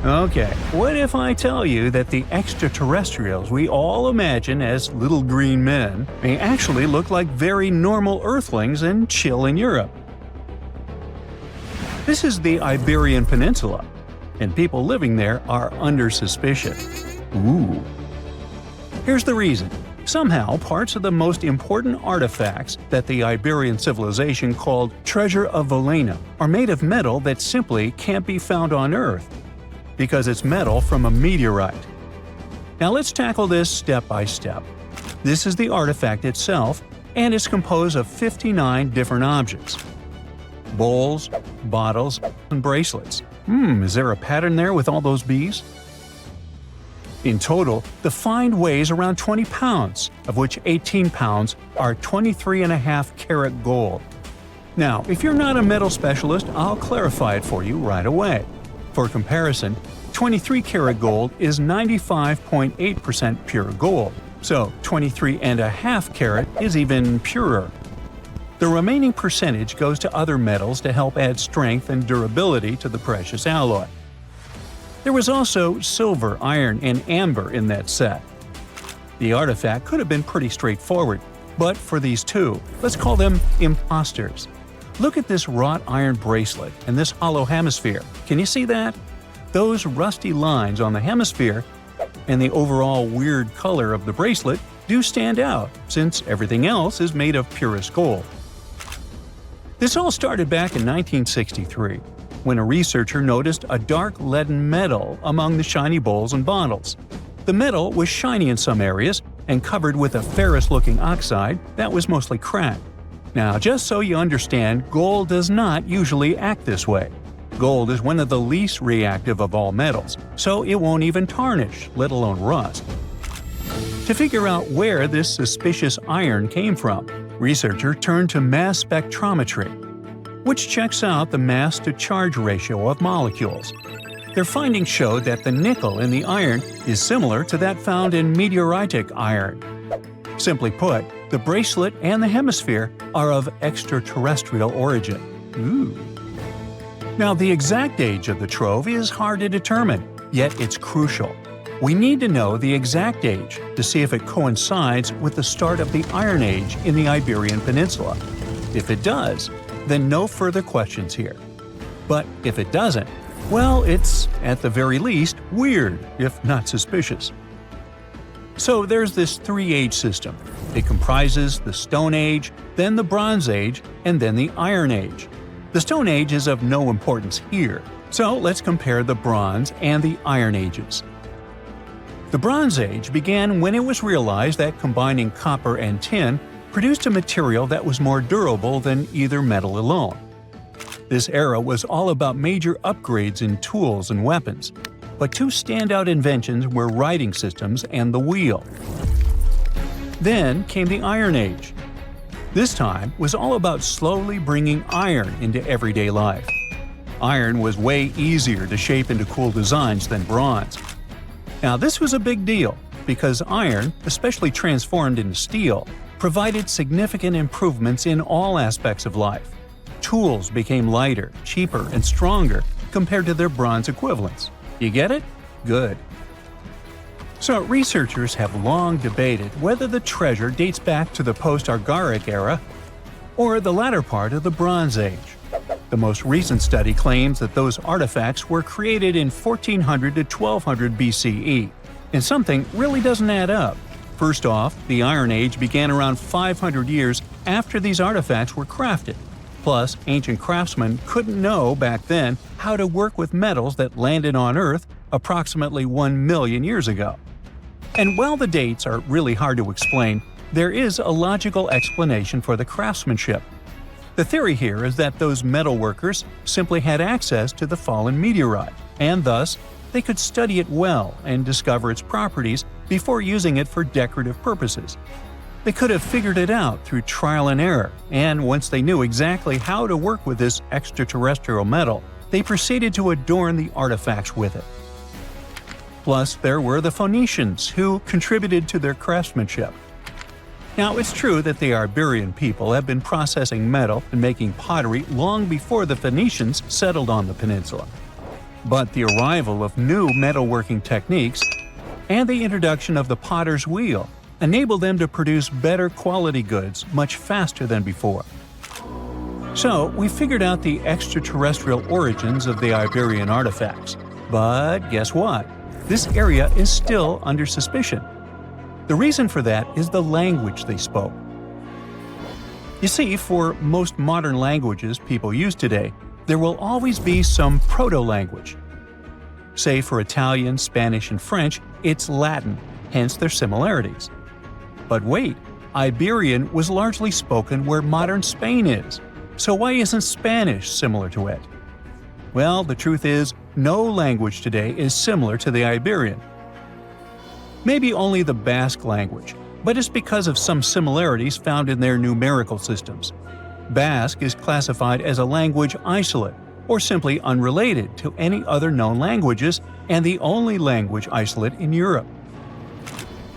Okay, what if I tell you that the extraterrestrials we all imagine as little green men may actually look like very normal Earthlings and chill in Europe? This is the Iberian Peninsula, and people living there are under suspicion. Ooh. Here's the reason. Somehow, parts of the most important artifacts that the Iberian civilization called Treasure of Volcanic are made of metal that simply can't be found on Earth, because it's metal from a meteorite. Now let's tackle this step by step. This is the artifact itself, and it's composed of 59 different objects. Bowls, bottles, and bracelets. Is there a pattern there with all those bees? In total, the find weighs around 20 pounds, of which 18 pounds are 23.5 karat gold. Now, if you're not a metal specialist, I'll clarify it for you right away. For comparison, 23 karat gold is 95.8% pure gold, so 23.5 karat is even purer. The remaining percentage goes to other metals to help add strength and durability to the precious alloy. There was also silver, iron, and amber in that set. The artifact could have been pretty straightforward, but for these two, let's call them imposters. Look at this wrought iron bracelet and this hollow hemisphere. Can you see that? Those rusty lines on the hemisphere and the overall weird color of the bracelet do stand out, since everything else is made of purest gold. This all started back in 1963, when a researcher noticed a dark leaden metal among the shiny bowls and bottles. The metal was shiny in some areas and covered with a ferrous-looking oxide that was mostly cracked. Now, just so you understand, gold does not usually act this way. Gold is one of the least reactive of all metals, so it won't even tarnish, let alone rust. To figure out where this suspicious iron came from, researchers turned to mass spectrometry, which checks out the mass-to-charge ratio of molecules. Their findings showed that the nickel in the iron is similar to that found in meteoritic iron. Simply put, the bracelet and the hemisphere are of extraterrestrial origin. Ooh. Now, the exact age of the trove is hard to determine, yet it's crucial. We need to know the exact age to see if it coincides with the start of the Iron Age in the Iberian Peninsula. If it does, then no further questions here. But if it doesn't, well, it's, at the very least, weird, if not suspicious. So there's this three-age system. It comprises the Stone Age, then the Bronze Age, and then the Iron Age. The Stone Age is of no importance here, so let's compare the Bronze and the Iron Ages. The Bronze Age began when it was realized that combining copper and tin produced a material that was more durable than either metal alone. This era was all about major upgrades in tools and weapons, but two standout inventions were writing systems and the wheel. Then came the Iron Age. This time was all about slowly bringing iron into everyday life. Iron was way easier to shape into cool designs than bronze. Now, this was a big deal, because iron, especially transformed into steel, provided significant improvements in all aspects of life. Tools became lighter, cheaper, and stronger compared to their bronze equivalents. You get it? Good. So, researchers have long debated whether the treasure dates back to the post-Archaic era or the latter part of the Bronze Age. The most recent study claims that those artifacts were created in 1400 to 1200 BCE, and something really doesn't add up. First off, the Iron Age began around 500 years after these artifacts were crafted. Plus, ancient craftsmen couldn't know back then how to work with metals that landed on Earth approximately 1 million years ago. And while the dates are really hard to explain, there is a logical explanation for the craftsmanship. The theory here is that those metal workers simply had access to the fallen meteorite, and thus, they could study it well and discover its properties before using it for decorative purposes. They could have figured it out through trial and error, and once they knew exactly how to work with this extraterrestrial metal, they proceeded to adorn the artifacts with it. Plus, there were the Phoenicians, who contributed to their craftsmanship. Now, it's true that the Iberian people have been processing metal and making pottery long before the Phoenicians settled on the peninsula. But the arrival of new metalworking techniques and the introduction of the potter's wheel enabled them to produce better quality goods much faster than before. So, we figured out the extraterrestrial origins of the Iberian artifacts. But guess what? This area is still under suspicion. The reason for that is the language they spoke. You see, for most modern languages people use today, there will always be some proto-language. Say for Italian, Spanish, and French, it's Latin, hence their similarities. But wait, Iberian was largely spoken where modern Spain is. So why isn't Spanish similar to it? Well, the truth is, no language today is similar to the Iberian. Maybe only the Basque language, but it's because of some similarities found in their numerical systems. Basque is classified as a language isolate, or simply unrelated to any other known languages, and the only language isolate in Europe.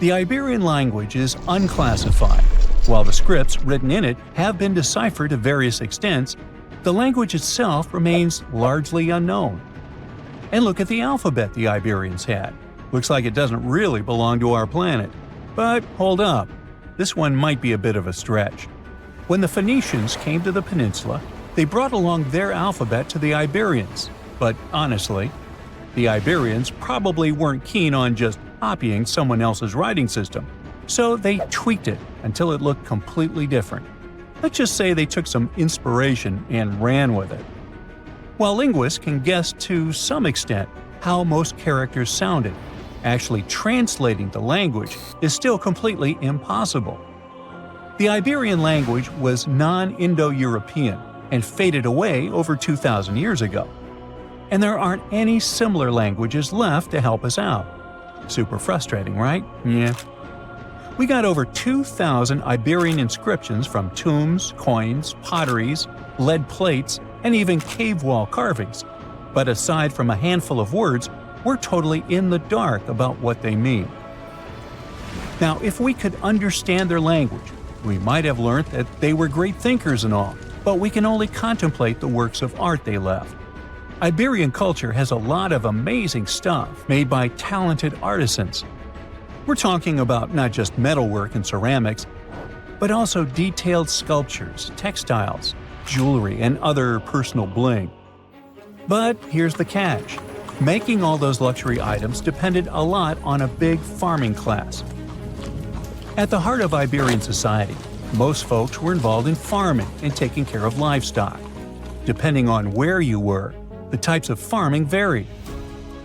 The Iberian language is unclassified. While the scripts written in it have been deciphered to various extents, the language itself remains largely unknown. And look at the alphabet the Iberians had. Looks like it doesn't really belong to our planet. But hold up, this one might be a bit of a stretch. When the Phoenicians came to the peninsula, they brought along their alphabet to the Iberians. But honestly, the Iberians probably weren't keen on just copying someone else's writing system, so they tweaked it until it looked completely different. Let's just say they took some inspiration and ran with it. While linguists can guess to some extent how most characters sounded, actually translating the language is still completely impossible. The Iberian language was non-Indo-European and faded away over 2,000 years ago. And there aren't any similar languages left to help us out. Super frustrating, right? Yeah. We got over 2,000 Iberian inscriptions from tombs, coins, potteries, lead plates, and even cave wall carvings. But aside from a handful of words, we're totally in the dark about what they mean. Now, if we could understand their language, we might have learned that they were great thinkers and all, but we can only contemplate the works of art they left. Iberian culture has a lot of amazing stuff made by talented artisans. We're talking about not just metalwork and ceramics, but also detailed sculptures, textiles, jewelry, and other personal bling. But here's the catch. Making all those luxury items depended a lot on a big farming class. At the heart of Iberian society, most folks were involved in farming and taking care of livestock. Depending on where you were, the types of farming varied.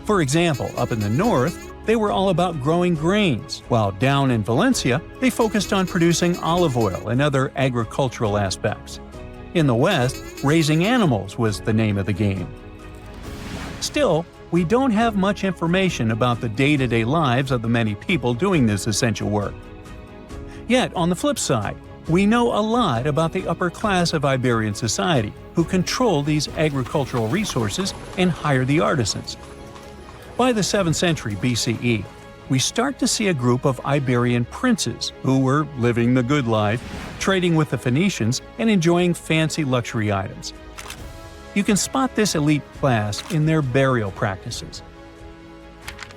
For example, up in the north, they were all about growing grains, while down in Valencia, they focused on producing olive oil and other agricultural aspects. In the west, raising animals was the name of the game. Still, we don't have much information about the day-to-day lives of the many people doing this essential work. Yet, on the flip side, we know a lot about the upper class of Iberian society, who control these agricultural resources and hire the artisans. By the 7th century BCE, we start to see a group of Iberian princes who were living the good life, trading with the Phoenicians and enjoying fancy luxury items. You can spot this elite class in their burial practices.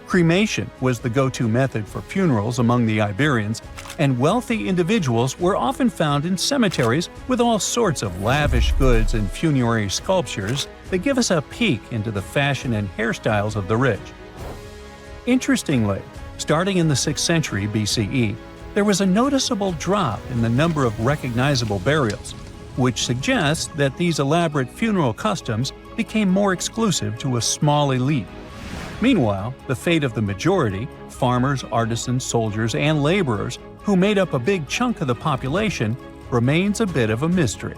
Cremation was the go-to method for funerals among the Iberians, and wealthy individuals were often found in cemeteries with all sorts of lavish goods and funerary sculptures that give us a peek into the fashion and hairstyles of the rich. Interestingly, starting in the 6th century BCE, there was a noticeable drop in the number of recognizable burials, which suggests that these elaborate funeral customs became more exclusive to a small elite. Meanwhile, the fate of the majority, farmers, artisans, soldiers, and laborers, who made up a big chunk of the population, remains a bit of a mystery.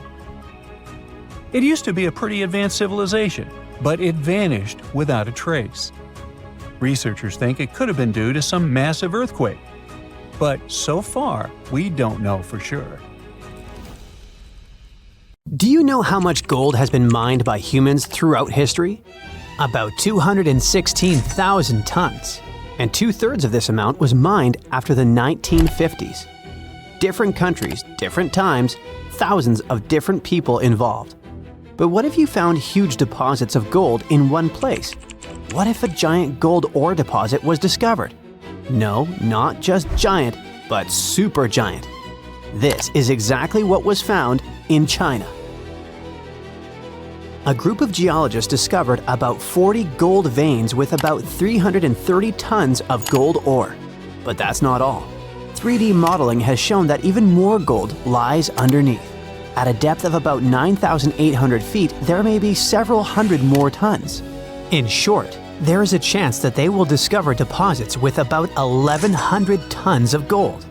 It used to be a pretty advanced civilization, but it vanished without a trace. Researchers think it could have been due to some massive earthquake. But so far, we don't know for sure. Do you know how much gold has been mined by humans throughout history? About 216,000 tons, and 2/3 of this amount was mined after the 1950s. Different countries, different times, thousands of different people involved. But what if you found huge deposits of gold in one place, what if a giant gold ore deposit was discovered? No, not just giant, but super giant. This is exactly what was found in China. A group of geologists discovered about 40 gold veins with about 330 tons of gold ore. But that's not all. 3D modeling has shown that even more gold lies underneath. At a depth of about 9,800 feet, there may be several hundred more tons. In short, there is a chance that they will discover deposits with about 1,100 tons of gold.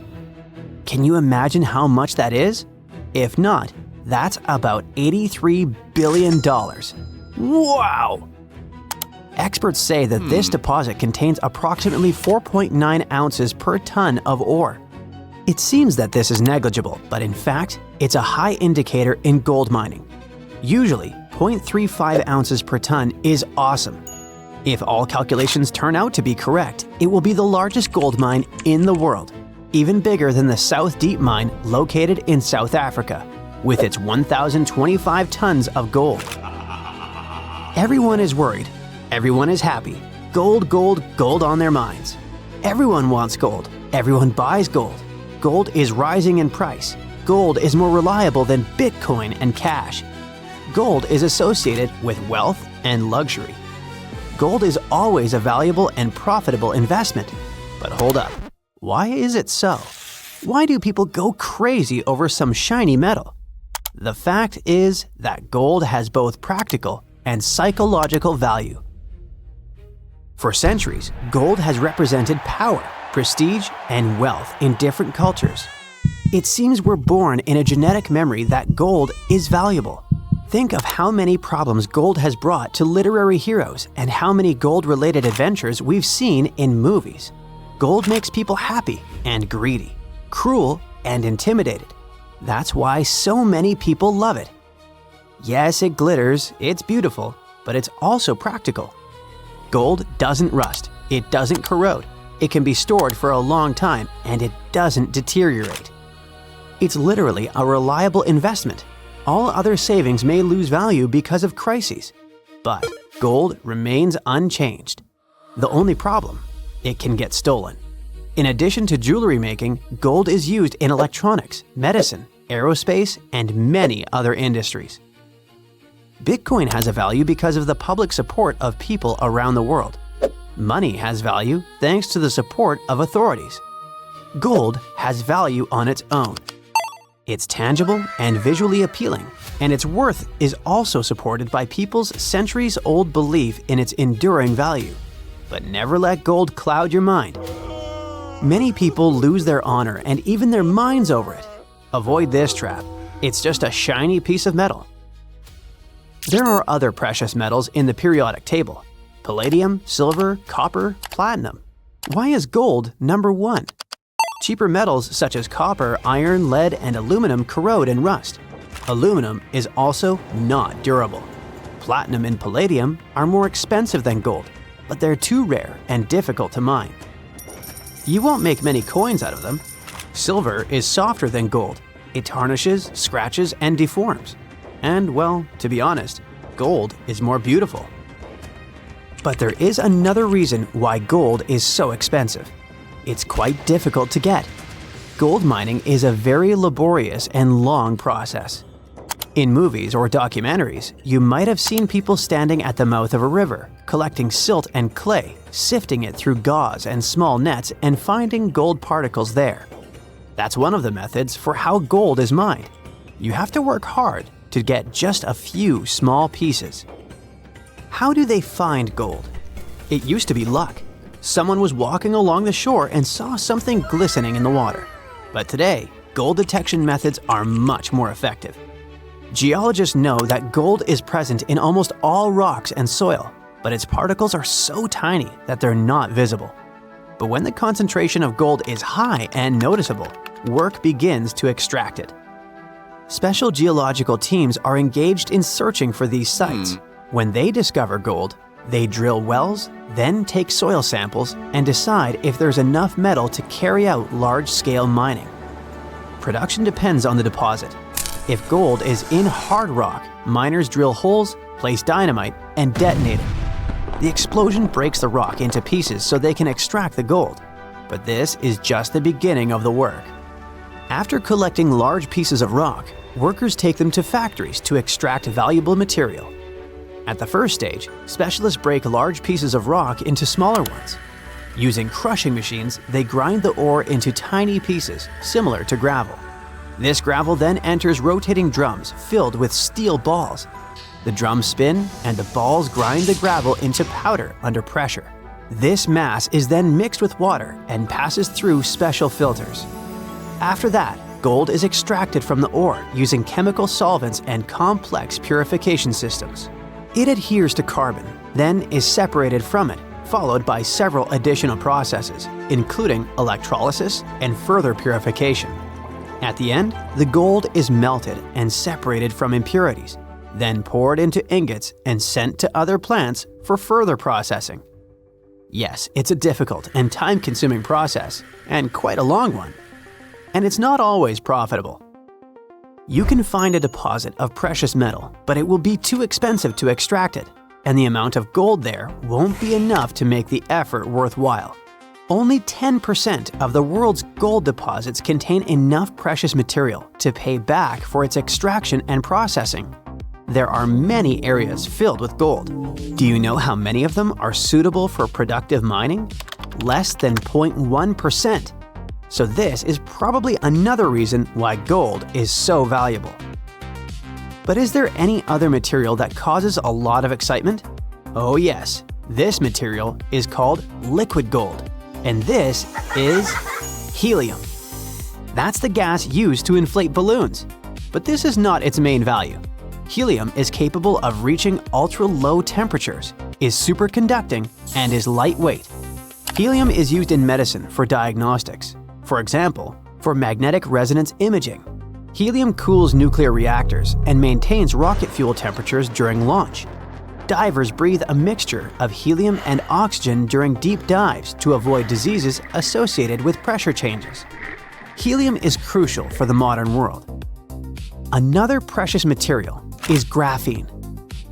Can you imagine how much that is? If not, that's about $83 billion. Wow! Experts say that this deposit contains approximately 4.9 ounces per ton of ore. It seems that this is negligible, but in fact, it's a high indicator in gold mining. Usually, 0.35 ounces per ton is awesome. If all calculations turn out to be correct, it will be the largest gold mine in the world, even bigger than the South Deep mine located in South Africa, with its 1,025 tons of gold. Everyone is worried. Everyone is happy. Gold, gold, gold on their minds. Everyone wants gold. Everyone buys gold. Gold is rising in price. Gold is more reliable than Bitcoin and cash. Gold is associated with wealth and luxury. Gold is always a valuable and profitable investment. But hold up. Why is it so? Why do people go crazy over some shiny metal? The fact is that gold has both practical and psychological value. For centuries, gold has represented power, prestige, and wealth in different cultures. It seems we're born in a genetic memory that gold is valuable. Think of how many problems gold has brought to literary heroes and how many gold-related adventures we've seen in movies. Gold makes people happy and greedy, cruel and intimidated. That's why so many people love it. Yes, it glitters, it's beautiful, but it's also practical. Gold doesn't rust, it doesn't corrode, it can be stored for a long time, and it doesn't deteriorate. It's literally a reliable investment. All other savings may lose value because of crises, but gold remains unchanged. The only problem, it can get stolen. In addition to jewelry making, gold is used in electronics, medicine, aerospace, and many other industries. Bitcoin has a value because of the public support of people around the world. Money has value thanks to the support of authorities. Gold has value on its own. It's tangible and visually appealing, and its worth is also supported by people's centuries-old belief in its enduring value. But never let gold cloud your mind. Many people lose their honor and even their minds over it. Avoid this trap. It's just a shiny piece of metal. There are other precious metals in the periodic table: palladium, silver, copper, platinum. Why is gold number 1? Cheaper metals such as copper, iron, lead, and aluminum corrode and rust. Aluminum is also not durable. Platinum and palladium are more expensive than gold, but they're too rare and difficult to mine. You won't make many coins out of them. Silver is softer than gold. It tarnishes, scratches, and deforms. And, well, to be honest, gold is more beautiful. But there is another reason why gold is so expensive. It's quite difficult to get. Gold mining is a very laborious and long process. In movies or documentaries, you might have seen people standing at the mouth of a river, collecting silt and clay, sifting it through gauze and small nets, and finding gold particles there. That's one of the methods for how gold is mined. You have to work hard to get just a few small pieces. How do they find gold? It used to be luck. Someone was walking along the shore and saw something glistening in the water. But today, gold detection methods are much more effective. Geologists know that gold is present in almost all rocks and soil, but its particles are so tiny that they're not visible. But when the concentration of gold is high and noticeable, work begins to extract it. Special geological teams are engaged in searching for these sites. When they discover gold, they drill wells, then take soil samples and decide if there's enough metal to carry out large-scale mining. Production depends on the deposit. If gold is in hard rock, miners drill holes, place dynamite, and detonate it. The explosion breaks the rock into pieces so they can extract the gold. But this is just the beginning of the work. After collecting large pieces of rock, workers take them to factories to extract valuable material. At the first stage, specialists break large pieces of rock into smaller ones. Using crushing machines, they grind the ore into tiny pieces, similar to gravel. This gravel then enters rotating drums filled with steel balls. The drums spin, and the balls grind the gravel into powder under pressure. This mass is then mixed with water and passes through special filters. After that, gold is extracted from the ore using chemical solvents and complex purification systems. It adheres to carbon, then is separated from it, followed by several additional processes, including electrolysis and further purification. At the end, the gold is melted and separated from impurities, then poured into ingots and sent to other plants for further processing. Yes, it's a difficult and time-consuming process, and quite a long one. And it's not always profitable. You can find a deposit of precious metal, but it will be too expensive to extract it, and the amount of gold there won't be enough to make the effort worthwhile. Only 10% of the world's gold deposits contain enough precious material to pay back for its extraction and processing. There are many areas filled with gold. Do you know how many of them are suitable for productive mining? Less than 0.1%. So this is probably another reason why gold is so valuable. But is there any other material that causes a lot of excitement? Oh yes, this material is called liquid gold, and this is helium. That's the gas used to inflate balloons. But this is not its main value. Helium is capable of reaching ultra-low temperatures, is superconducting, and is lightweight. Helium is used in medicine for diagnostics. For example, for magnetic resonance imaging. Helium cools nuclear reactors and maintains rocket fuel temperatures during launch. Divers breathe a mixture of helium and oxygen during deep dives to avoid diseases associated with pressure changes. Helium is crucial for the modern world. Another precious material is graphene.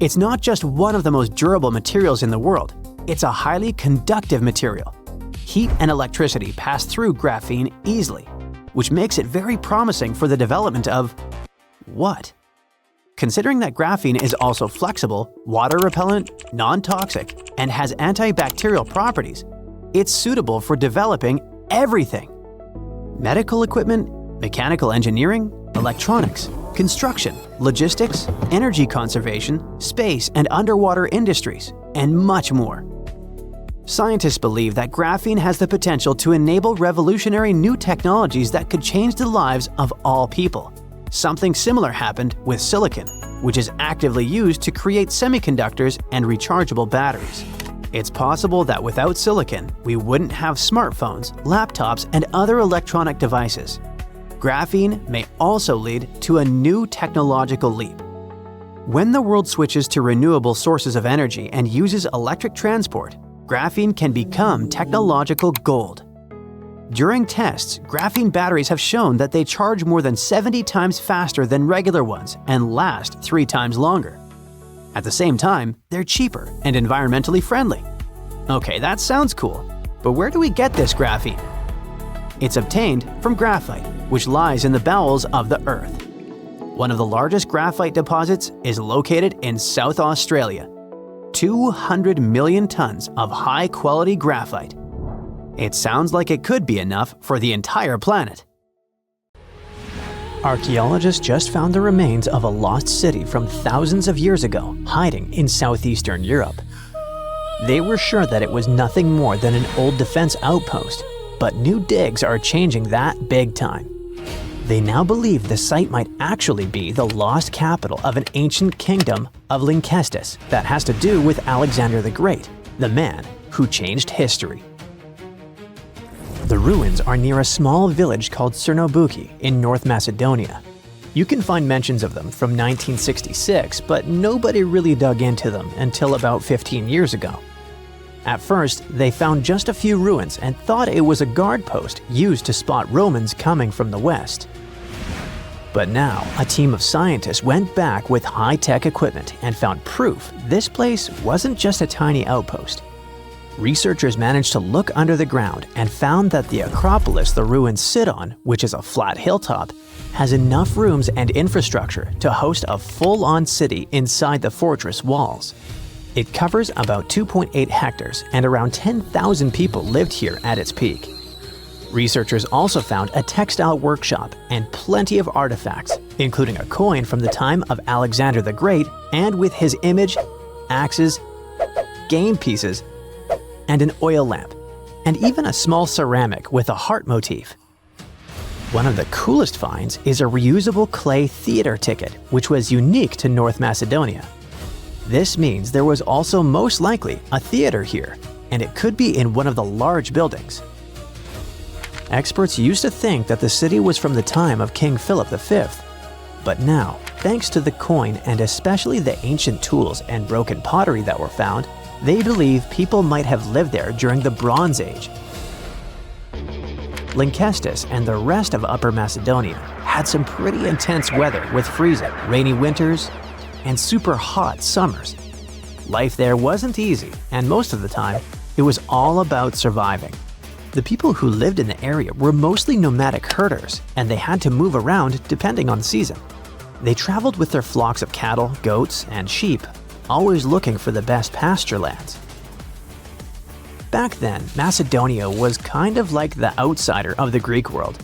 It's not just one of the most durable materials in the world, it's a highly conductive material. Heat and electricity pass through graphene easily, which makes it very promising for the development of what? Considering that graphene is also flexible, water repellent, non-toxic, and has antibacterial properties, it's suitable for developing everything. Medical equipment, mechanical engineering, electronics, construction, logistics, energy conservation, space and underwater industries, and much more. Scientists believe that graphene has the potential to enable revolutionary new technologies that could change the lives of all people. Something similar happened with silicon, which is actively used to create semiconductors and rechargeable batteries. It's possible that without silicon, we wouldn't have smartphones, laptops, and other electronic devices. Graphene may also lead to a new technological leap. When the world switches to renewable sources of energy and uses electric transport, graphene can become technological gold. During tests, graphene batteries have shown that they charge more than 70 times faster than regular ones and last 3 times longer. At the same time, they're cheaper and environmentally friendly. Okay, that sounds cool, but where do we get this graphene? It's obtained from graphite, which lies in the bowels of the Earth. One of the largest graphite deposits is located in South Australia. 200 million tons of high-quality graphite. It sounds like it could be enough for the entire planet. Archaeologists just found the remains of a lost city from thousands of years ago, hiding in southeastern Europe. They were sure that it was nothing more than an old defense outpost, but new digs are changing that big time. They now believe the site might actually be the lost capital of an ancient kingdom of Lynkestis that has to do with Alexander the Great, the man who changed history. The ruins are near a small village called Cernobuki in North Macedonia. You can find mentions of them from 1966, but nobody really dug into them until about 15 years ago. At first, they found just a few ruins and thought it was a guard post used to spot Romans coming from the west. But now, a team of scientists went back with high-tech equipment and found proof this place wasn't just a tiny outpost. Researchers managed to look under the ground and found that the Acropolis the ruins sit on, which is a flat hilltop, has enough rooms and infrastructure to host a full-on city inside the fortress walls. It covers about 2.8 hectares and around 10,000 people lived here at its peak. Researchers also found a textile workshop and plenty of artifacts, including a coin from the time of Alexander the Great and with his image, axes, game pieces, and an oil lamp, and even a small ceramic with a heart motif. One of the coolest finds is a reusable clay theater ticket, which was unique to North Macedonia. This means there was also most likely a theater here, and it could be in one of the large buildings. Experts used to think that the city was from the time of King Philip V, but now, thanks to the coin and especially the ancient tools and broken pottery that were found, they believe people might have lived there during the Bronze Age. Lynkestis and the rest of Upper Macedonia had some pretty intense weather with freezing, rainy winters, and super hot summers. Life there wasn't easy, and most of the time, it was all about surviving. The people who lived in the area were mostly nomadic herders, and they had to move around depending on the season. They traveled with their flocks of cattle, goats, and sheep, always looking for the best pasture lands. Back then, Macedonia was kind of like the outsider of the Greek world.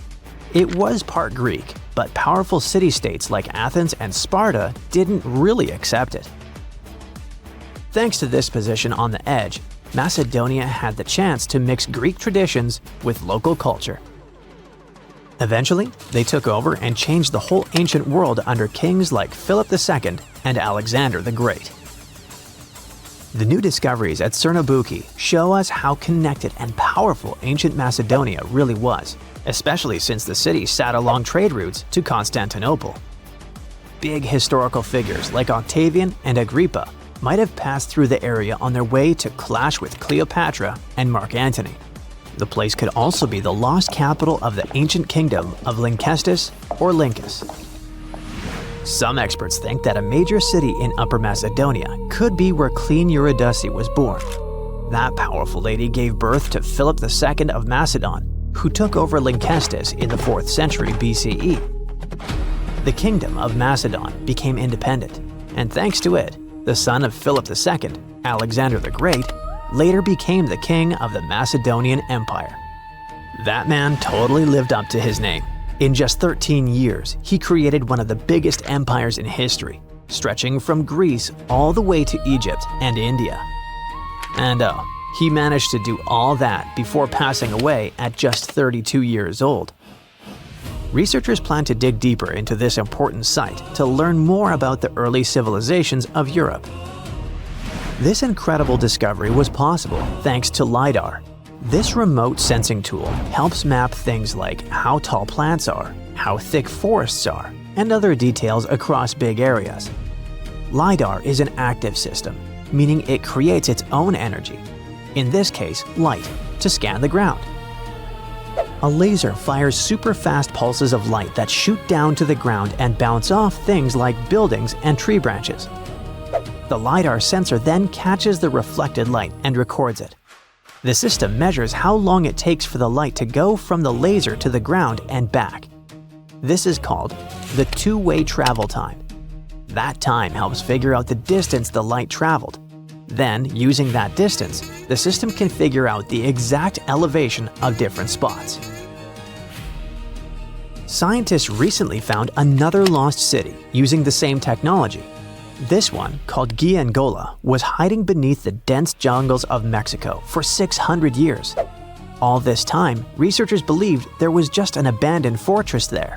It was part Greek, but powerful city-states like Athens and Sparta didn't really accept it. Thanks to this position on the edge, Macedonia had the chance to mix Greek traditions with local culture. Eventually, they took over and changed the whole ancient world under kings like Philip II and Alexander the Great. The new discoveries at Cernobukki show us how connected and powerful ancient Macedonia really was, especially since the city sat along trade routes to Constantinople. Big historical figures like Octavian and Agrippa might have passed through the area on their way to clash with Cleopatra and Mark Antony. The place could also be the lost capital of the ancient kingdom of Lynkestis or Lyncus. Some experts think that a major city in Upper Macedonia could be where Queen Eurydice was born. That powerful lady gave birth to Philip II of Macedon, who took over Lynkestis in the 4th century BCE. The kingdom of Macedon became independent, and thanks to it, the son of Philip II, Alexander the Great, later became the king of the Macedonian Empire. That man totally lived up to his name. In just 13 years, he created one of the biggest empires in history, stretching from Greece all the way to Egypt and India. And he managed to do all that before passing away at just 32 years old. Researchers plan to dig deeper into this important site to learn more about the early civilizations of Europe. This incredible discovery was possible thanks to LiDAR. This remote sensing tool helps map things like how tall plants are, how thick forests are, and other details across big areas. LiDAR is an active system, meaning it creates its own energy, in this case light, to scan the ground. A laser fires super fast pulses of light that shoot down to the ground and bounce off things like buildings and tree branches. The LiDAR sensor then catches the reflected light and records it. The system measures how long it takes for the light to go from the laser to the ground and back. This is called the two-way travel time. That time helps figure out the distance the light traveled. Then, using that distance, the system can figure out the exact elevation of different spots. Scientists recently found another lost city using the same technology. This one, called Giangola, was hiding beneath the dense jungles of Mexico for 600 years. All this time, researchers believed there was just an abandoned fortress there.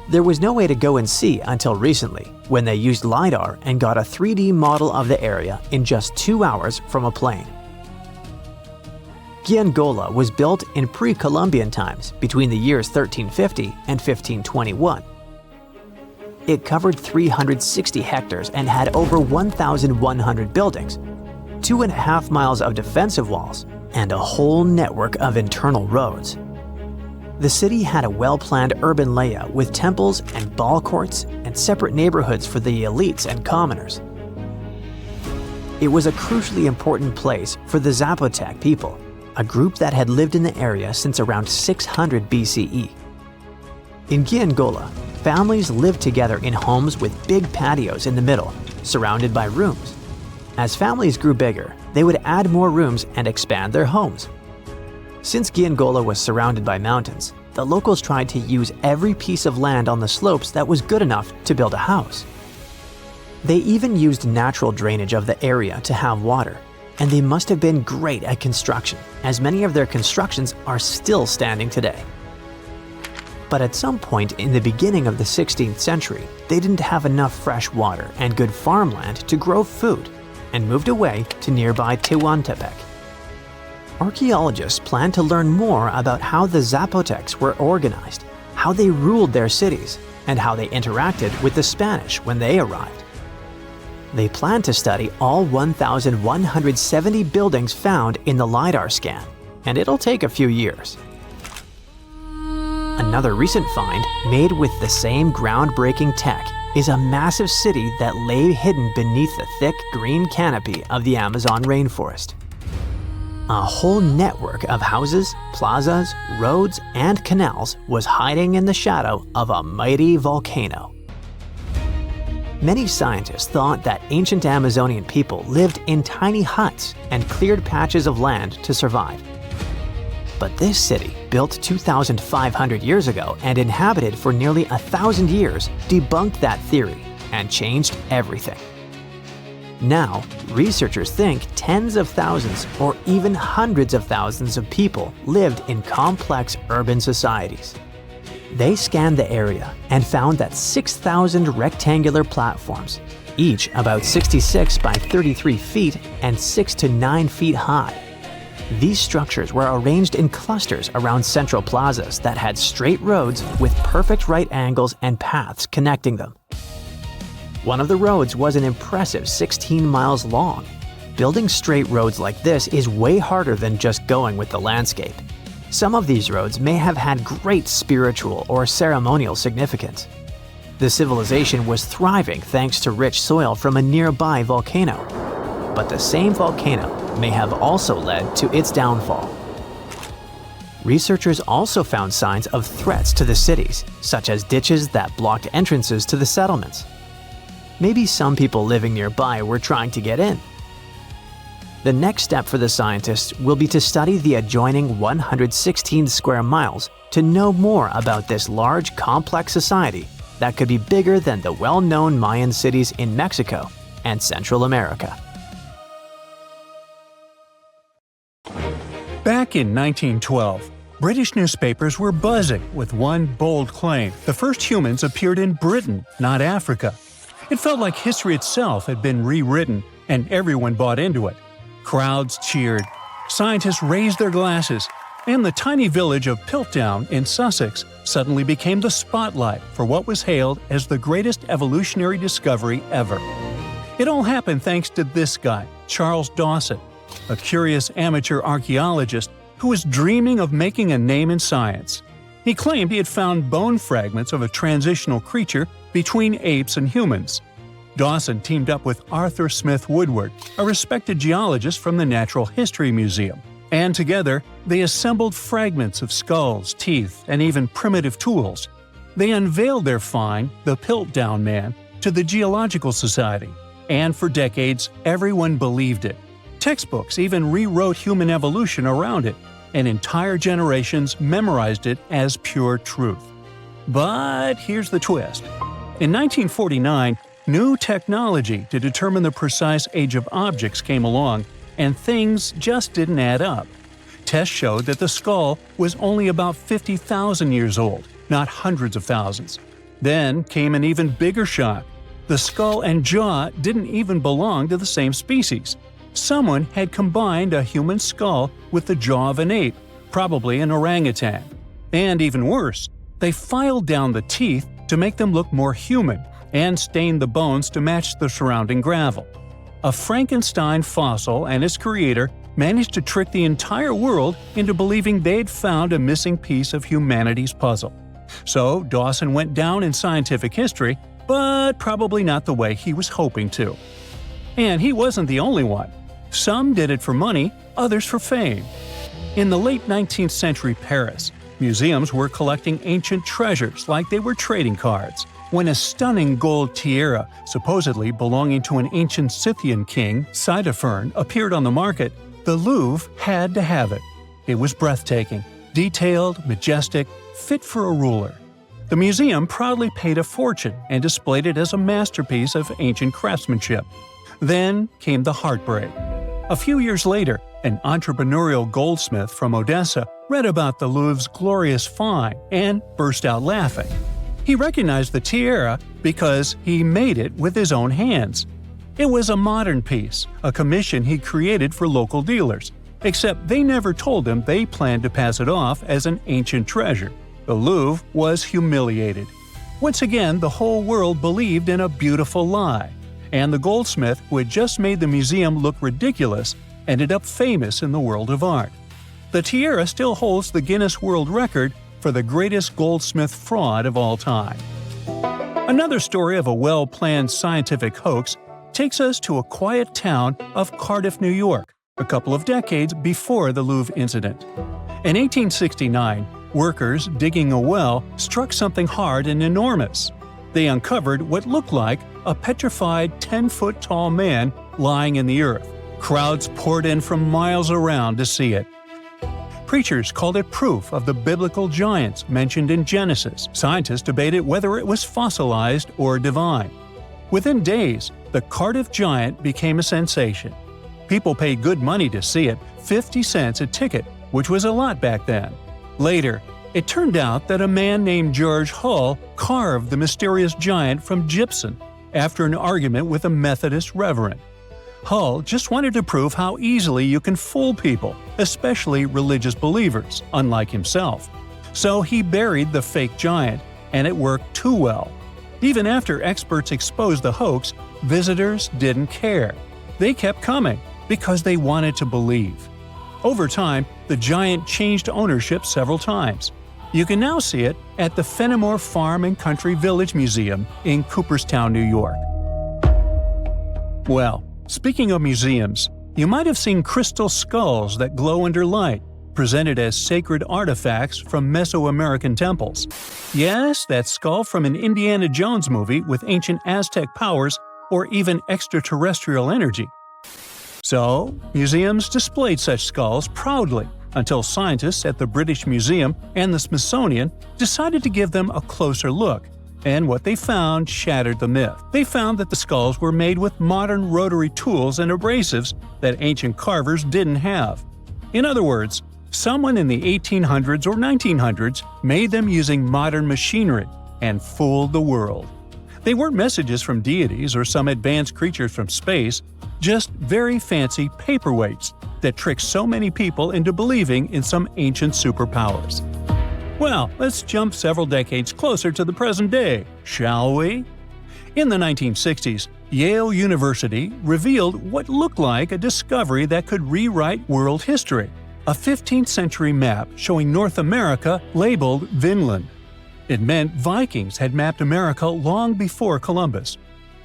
There was no way to go and see until recently, when they used LiDAR and got a 3D model of the area in just 2 hours from a plane. Giangola was built in pre-Columbian times between the years 1350 and 1521. It covered 360 hectares and had over 1,100 buildings, 2.5 miles of defensive walls, and a whole network of internal roads. The city had a well-planned urban layout with temples and ball courts and separate neighborhoods for the elites and commoners. It was a crucially important place for the Zapotec people, a group that had lived in the area since around 600 BCE. In Giangola, families lived together in homes with big patios in the middle, surrounded by rooms. As families grew bigger, they would add more rooms and expand their homes. Since Giangola was surrounded by mountains, the locals tried to use every piece of land on the slopes that was good enough to build a house. They even used natural drainage of the area to have water, and they must have been great at construction, as many of their constructions are still standing today. But at some point in the beginning of the 16th century, they didn't have enough fresh water and good farmland to grow food, and moved away to nearby Tehuantepec. Archaeologists plan to learn more about how the Zapotecs were organized, how they ruled their cities, and how they interacted with the Spanish when they arrived. They plan to study all 1,170 buildings found in the LiDAR scan, and it'll take a few years. Another recent find, made with the same groundbreaking tech, is a massive city that lay hidden beneath the thick green canopy of the Amazon rainforest. A whole network of houses, plazas, roads, and canals was hiding in the shadow of a mighty volcano. Many scientists thought that ancient Amazonian people lived in tiny huts and cleared patches of land to survive. But this city, built 2,500 years ago and inhabited for nearly 1,000 years, debunked that theory and changed everything. Now, researchers think tens of thousands or even hundreds of thousands of people lived in complex urban societies. They scanned the area and found that 6,000 rectangular platforms, each about 66 by 33 feet and 6 to 9 feet high. These structures were arranged in clusters around central plazas that had straight roads with perfect right angles and paths connecting them. One of the roads was an impressive 16 miles long. Building straight roads like this is way harder than just going with the landscape. Some of these roads may have had great spiritual or ceremonial significance. The civilization was thriving thanks to rich soil from a nearby volcano. But the same volcano may have also led to its downfall. Researchers also found signs of threats to the cities, such as ditches that blocked entrances to the settlements. Maybe some people living nearby were trying to get in. The next step for the scientists will be to study the adjoining 116 square miles to know more about this large, complex society that could be bigger than the well-known Mayan cities in Mexico and Central America. Back in 1912, British newspapers were buzzing with one bold claim: the first humans appeared in Britain, not Africa. It felt like history itself had been rewritten, and everyone bought into it. Crowds cheered, scientists raised their glasses, and the tiny village of Piltdown in Sussex suddenly became the spotlight for what was hailed as the greatest evolutionary discovery ever. It all happened thanks to this guy, Charles Dawson, a curious amateur archaeologist who was dreaming of making a name in science. He claimed he had found bone fragments of a transitional creature between apes and humans. Dawson teamed up with Arthur Smith Woodward, a respected geologist from the Natural History Museum, and together they assembled fragments of skulls, teeth, and even primitive tools. They unveiled their find, the Piltdown Man, to the Geological Society, and for decades everyone believed it. Textbooks even rewrote human evolution around it, and entire generations memorized it as pure truth. But here's the twist. In 1949, new technology to determine the precise age of objects came along, and things just didn't add up. Tests showed that the skull was only about 50,000 years old, not hundreds of thousands. Then came an even bigger shock. The skull and jaw didn't even belong to the same species. Someone had combined a human skull with the jaw of an ape, probably an orangutan. And even worse, they filed down the teeth to make them look more human and stained the bones to match the surrounding gravel. A Frankenstein fossil and its creator managed to trick the entire world into believing they'd found a missing piece of humanity's puzzle. So Dawson went down in scientific history, but probably not the way he was hoping to. And he wasn't the only one. Some did it for money, others for fame. In the late 19th century Paris, museums were collecting ancient treasures like they were trading cards. When a stunning gold tiara, supposedly belonging to an ancient Scythian king, Ctesiphon, appeared on the market, the Louvre had to have it. It was breathtaking, detailed, majestic, fit for a ruler. The museum proudly paid a fortune and displayed it as a masterpiece of ancient craftsmanship. Then came the heartbreak. A few years later, an entrepreneurial goldsmith from Odessa read about the Louvre's glorious find and burst out laughing. He recognized the tiara because he made it with his own hands. It was a modern piece, a commission he created for local dealers, except they never told him they planned to pass it off as an ancient treasure. The Louvre was humiliated. Once again, the whole world believed in a beautiful lie, and the goldsmith who had just made the museum look ridiculous ended up famous in the world of art. The tiara still holds the Guinness World Record for the greatest goldsmith fraud of all time. Another story of a well-planned scientific hoax takes us to a quiet town of Cardiff, New York, a couple of decades before the Louvre incident. In 1869, workers digging a well struck something hard and enormous. They uncovered what looked like a petrified 10-foot-tall man lying in the earth. Crowds poured in from miles around to see it. Preachers called it proof of the biblical giants mentioned in Genesis. Scientists debated whether it was fossilized or divine. Within days, the Cardiff giant became a sensation. People paid good money to see it, 50 cents a ticket, which was a lot back then. Later, it turned out that a man named George Hull carved the mysterious giant from gypsum after an argument with a Methodist reverend. Hull just wanted to prove how easily you can fool people, especially religious believers, unlike himself. So he buried the fake giant, and it worked too well. Even after experts exposed the hoax, visitors didn't care. They kept coming because they wanted to believe. Over time, the giant changed ownership several times. You can now see it at the Fenimore Farm and Country Village Museum in Cooperstown, New York. Well, speaking of museums, you might have seen crystal skulls that glow under light, presented as sacred artifacts from Mesoamerican temples. Yes, that skull from an Indiana Jones movie with ancient Aztec powers or even extraterrestrial energy. So, museums displayed such skulls proudly until scientists at the British Museum and the Smithsonian decided to give them a closer look. And what they found shattered the myth. They found that the skulls were made with modern rotary tools and abrasives that ancient carvers didn't have. In other words, someone in the 1800s or 1900s made them using modern machinery and fooled the world. They weren't messages from deities or some advanced creatures from space, just very fancy paperweights that tricked so many people into believing in some ancient superpowers. Well, let's jump several decades closer to the present day, shall we? In the 1960s, Yale University revealed what looked like a discovery that could rewrite world history: a 15th century map showing North America labeled Vinland. It meant Vikings had mapped America long before Columbus.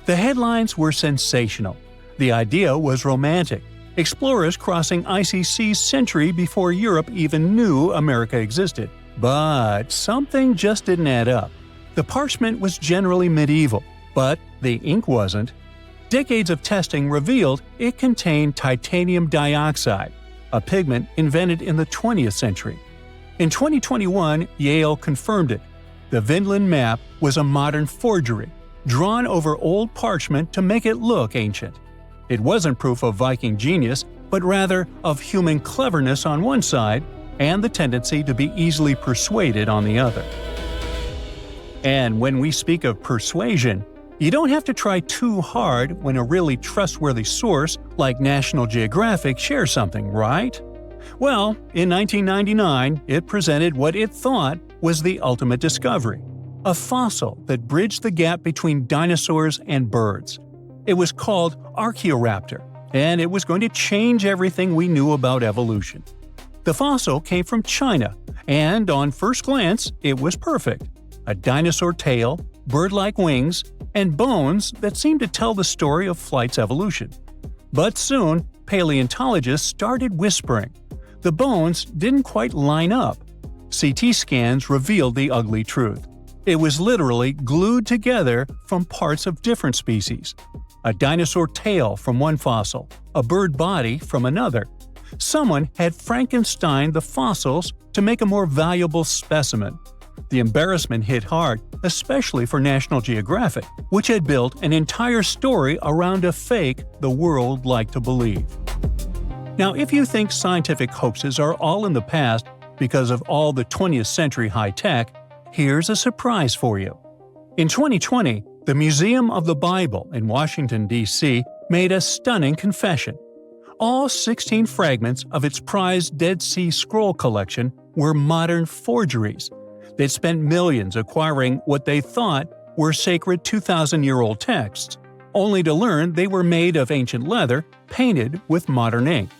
The headlines were sensational. The idea was romantic. Explorers crossing icy seas century before Europe even knew America existed. But something just didn't add up. The parchment was generally medieval, but the ink wasn't. Decades of testing revealed it contained titanium dioxide, a pigment invented in the 20th century. In 2021, Yale confirmed it. The Vinland map was a modern forgery, drawn over old parchment to make it look ancient. It wasn't proof of Viking genius, but rather of human cleverness on one side and the tendency to be easily persuaded on the other. And when we speak of persuasion, you don't have to try too hard when a really trustworthy source like National Geographic shares something, right? Well, in 1999, it presented what it thought was the ultimate discovery: a fossil that bridged the gap between dinosaurs and birds. It was called Archaeoraptor, and it was going to change everything we knew about evolution. The fossil came from China, and on first glance, it was perfect. A dinosaur tail, bird-like wings, and bones that seemed to tell the story of flight's evolution. But soon, paleontologists started whispering. The bones didn't quite line up. CT scans revealed the ugly truth. It was literally glued together from parts of different species. A dinosaur tail from one fossil, a bird body from another. Someone had Frankensteined the fossils to make a more valuable specimen. The embarrassment hit hard, especially for National Geographic, which had built an entire story around a fake the world liked to believe. Now, if you think scientific hoaxes are all in the past because of all the 20th century high-tech, here's a surprise for you. In 2020, the Museum of the Bible in Washington, D.C. made a stunning confession. All 16 fragments of its prized Dead Sea Scroll collection were modern forgeries. They'd spent millions acquiring what they thought were sacred 2,000-year-old texts, only to learn they were made of ancient leather painted with modern ink.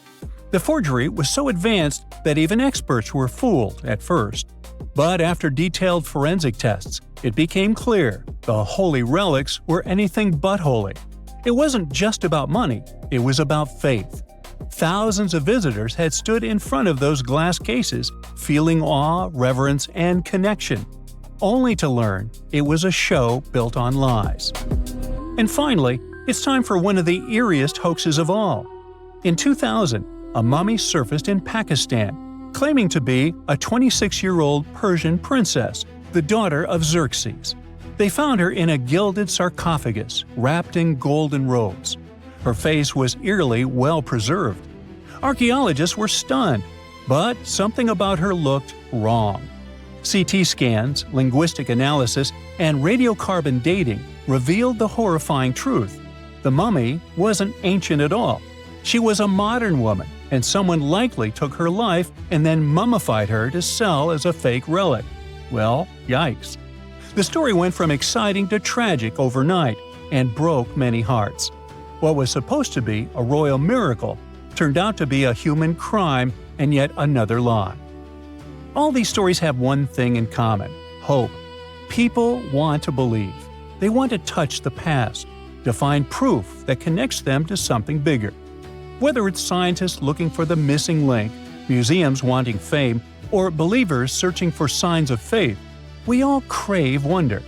The forgery was so advanced that even experts were fooled at first. But after detailed forensic tests, it became clear the holy relics were anything but holy. It wasn't just about money, it was about faith. Thousands of visitors had stood in front of those glass cases, feeling awe, reverence, and connection, only to learn it was a show built on lies. And finally, it's time for one of the eeriest hoaxes of all. In 2000, a mummy surfaced in Pakistan, claiming to be a 26-year-old Persian princess, the daughter of Xerxes. They found her in a gilded sarcophagus, wrapped in golden robes. Her face was eerily well preserved. Archaeologists were stunned, but something about her looked wrong. CT scans, linguistic analysis, and radiocarbon dating revealed the horrifying truth. The mummy wasn't ancient at all. She was a modern woman, and someone likely took her life and then mummified her to sell as a fake relic. Well, yikes. The story went from exciting to tragic overnight and broke many hearts. What was supposed to be a royal miracle turned out to be a human crime and yet another lie. All these stories have one thing in common: hope. People want to believe. They want to touch the past, to find proof that connects them to something bigger. Whether it's scientists looking for the missing link, museums wanting fame, or believers searching for signs of faith, we all crave wonder.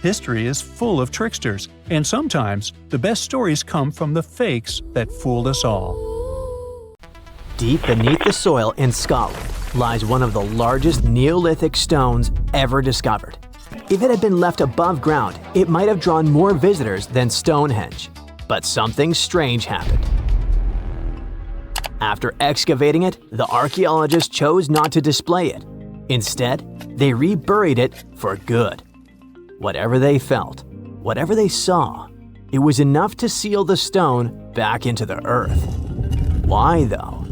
History is full of tricksters, and sometimes the best stories come from the fakes that fooled us all. Deep beneath the soil in Scotland lies one of the largest Neolithic stones ever discovered. If it had been left above ground, it might have drawn more visitors than Stonehenge. But something strange happened. After excavating it, the archaeologists chose not to display it. Instead, they reburied it for good. Whatever they felt, whatever they saw, it was enough to seal the stone back into the earth. Why, though?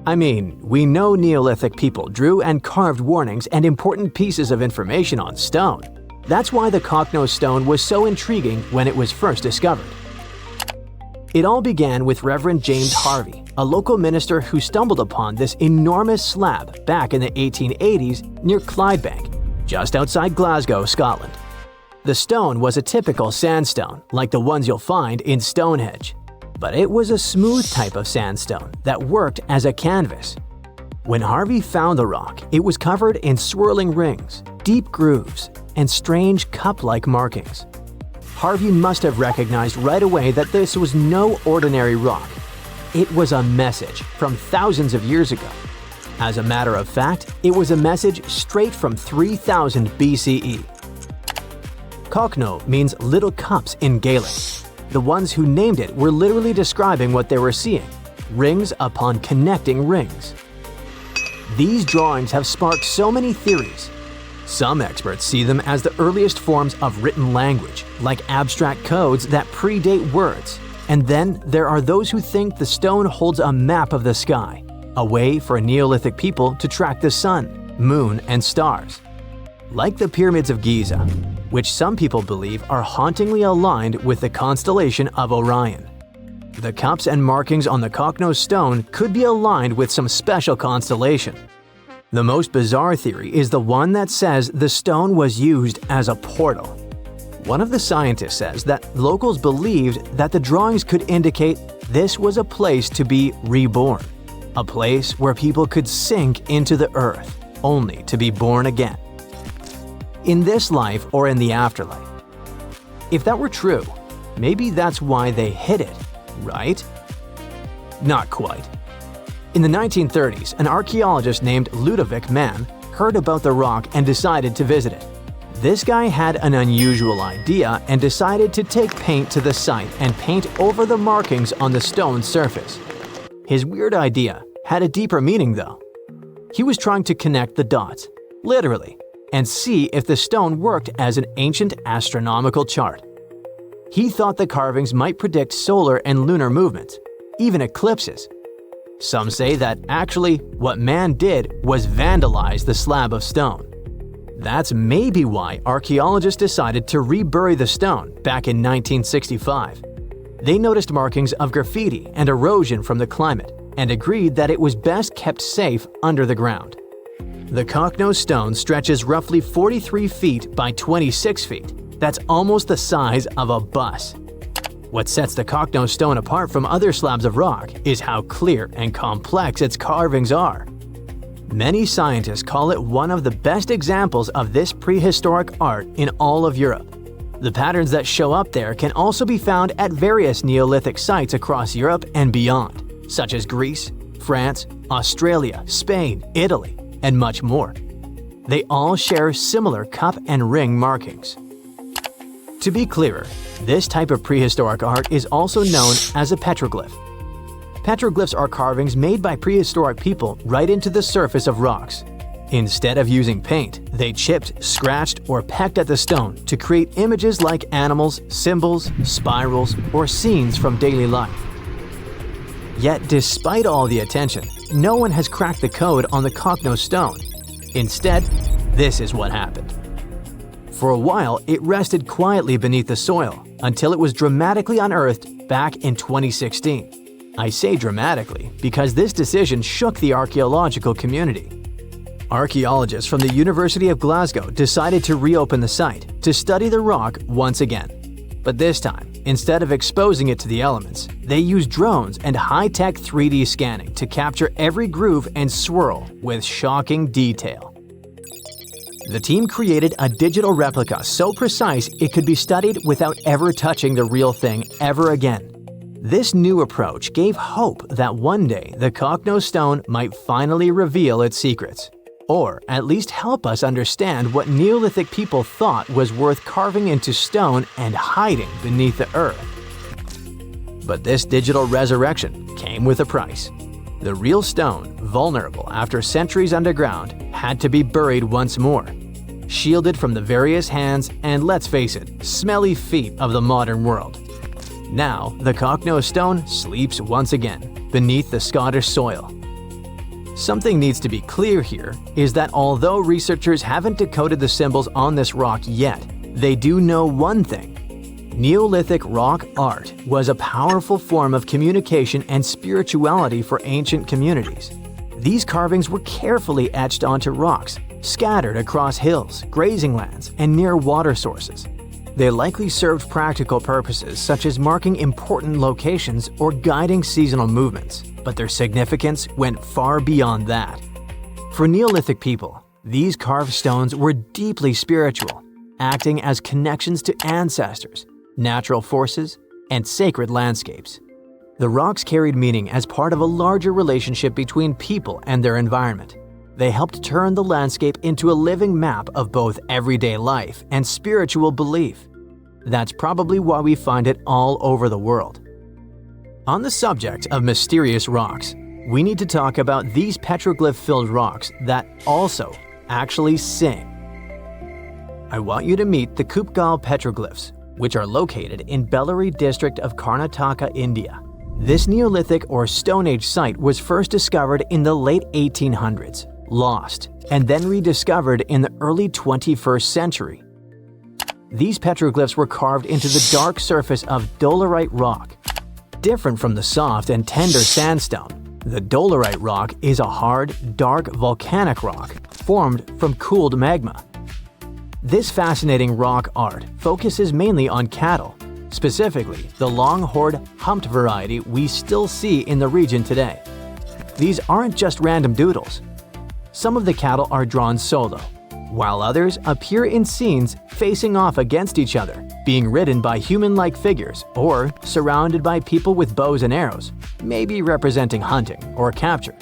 I mean, we know Neolithic people drew and carved warnings and important pieces of information on stone. That's why the Cocknose stone was so intriguing when it was first discovered. It all began with Reverend James Harvey, a local minister who stumbled upon this enormous slab back in the 1880s near Clydebank, just outside Glasgow, Scotland. The stone was a typical sandstone, like the ones you'll find in Stonehenge. But it was a smooth type of sandstone that worked as a canvas. When Harvey found the rock, it was covered in swirling rings, deep grooves, and strange cup-like markings. Harvey must have recognized right away that this was no ordinary rock. It was a message from thousands of years ago. As a matter of fact, it was a message straight from 3000 BCE. Cockno means little cups in Gaelic. The ones who named it were literally describing what they were seeing: rings upon connecting rings. These drawings have sparked so many theories. Some experts see them as the earliest forms of written language, like abstract codes that predate words. And then there are those who think the stone holds a map of the sky, a way for Neolithic people to track the sun, moon, and stars. Like the pyramids of Giza, which some people believe are hauntingly aligned with the constellation of Orion. The cups and markings on the Koknos stone could be aligned with some special constellation. The most bizarre theory is the one that says the stone was used as a portal. One of the scientists says that locals believed that the drawings could indicate this was a place to be reborn, a place where people could sink into the earth, only to be born again. In this life or in the afterlife. If that were true, maybe that's why they hid it, right? Not quite. In the 1930s, an archaeologist named Ludovic Mann heard about the rock and decided to visit it. This guy had an unusual idea and decided to take paint to the site and paint over the markings on the stone's surface. His weird idea had a deeper meaning though. He was trying to connect the dots, literally, and see if the stone worked as an ancient astronomical chart. He thought the carvings might predict solar and lunar movements, even eclipses. Some say that actually what Mann did was vandalize the slab of stone. That's maybe why archaeologists decided to rebury the stone back in 1965. They noticed markings of graffiti and erosion from the climate and agreed that it was best kept safe under the ground. The Koknos stone stretches roughly 43 feet by 26 feet. That's almost the size of a bus. What sets the Koknos stone apart from other slabs of rock is how clear and complex its carvings are. Many scientists call it one of the best examples of this prehistoric art in all of Europe. The patterns that show up there can also be found at various Neolithic sites across Europe and beyond, such as Greece, France, Australia, Spain, Italy, and much more. They all share similar cup and ring markings. To be clearer, this type of prehistoric art is also known as a petroglyph. Petroglyphs are carvings made by prehistoric people right into the surface of rocks. Instead of using paint, they chipped, scratched, or pecked at the stone to create images like animals, symbols, spirals, or scenes from daily life. Yet despite all the attention, no one has cracked the code on the Koknos stone. Instead, this is what happened. For a while, it rested quietly beneath the soil until it was dramatically unearthed back in 2016. I say dramatically because this decision shook the archaeological community. Archaeologists from the University of Glasgow decided to reopen the site to study the rock once again. But this time, instead of exposing it to the elements, they used drones and high-tech 3D scanning to capture every groove and swirl with shocking detail. The team created a digital replica so precise it could be studied without ever touching the real thing ever again. This new approach gave hope that one day the Koknos stone might finally reveal its secrets, or at least help us understand what Neolithic people thought was worth carving into stone and hiding beneath the earth. But this digital resurrection came with a price. The real stone, vulnerable after centuries underground, had to be buried once more, shielded from the various hands and, let's face it, smelly feet of the modern world. Now, the Koknos stone sleeps once again beneath the Scottish soil. Something needs to be clear here is that although researchers haven't decoded the symbols on this rock yet, they do know one thing. Neolithic rock art was a powerful form of communication and spirituality for ancient communities. These carvings were carefully etched onto rocks, scattered across hills, grazing lands, and near water sources. They likely served practical purposes such as marking important locations or guiding seasonal movements, but their significance went far beyond that. For Neolithic people, these carved stones were deeply spiritual, acting as connections to ancestors, natural forces, and sacred landscapes. The rocks carried meaning as part of a larger relationship between people and their environment. They helped turn the landscape into a living map of both everyday life and spiritual belief. That's probably why we find it all over the world. On the subject of mysterious rocks, we need to talk about these petroglyph-filled rocks that also actually sing. I want you to meet the Kupgal petroglyphs, which are located in Bellary district of Karnataka, India. This Neolithic or Stone Age site was first discovered in the late 1800s, lost, and then rediscovered in the early 21st century. These petroglyphs were carved into the dark surface of dolerite rock. Different from the soft and tender sandstone, the dolerite rock is a hard, dark volcanic rock formed from cooled magma. This fascinating rock art focuses mainly on cattle, specifically the long-horned humped variety we still see in the region today. These aren't just random doodles. Some of the cattle are drawn solo, while others appear in scenes facing off against each other, being ridden by human-like figures or surrounded by people with bows and arrows, maybe representing hunting or capture.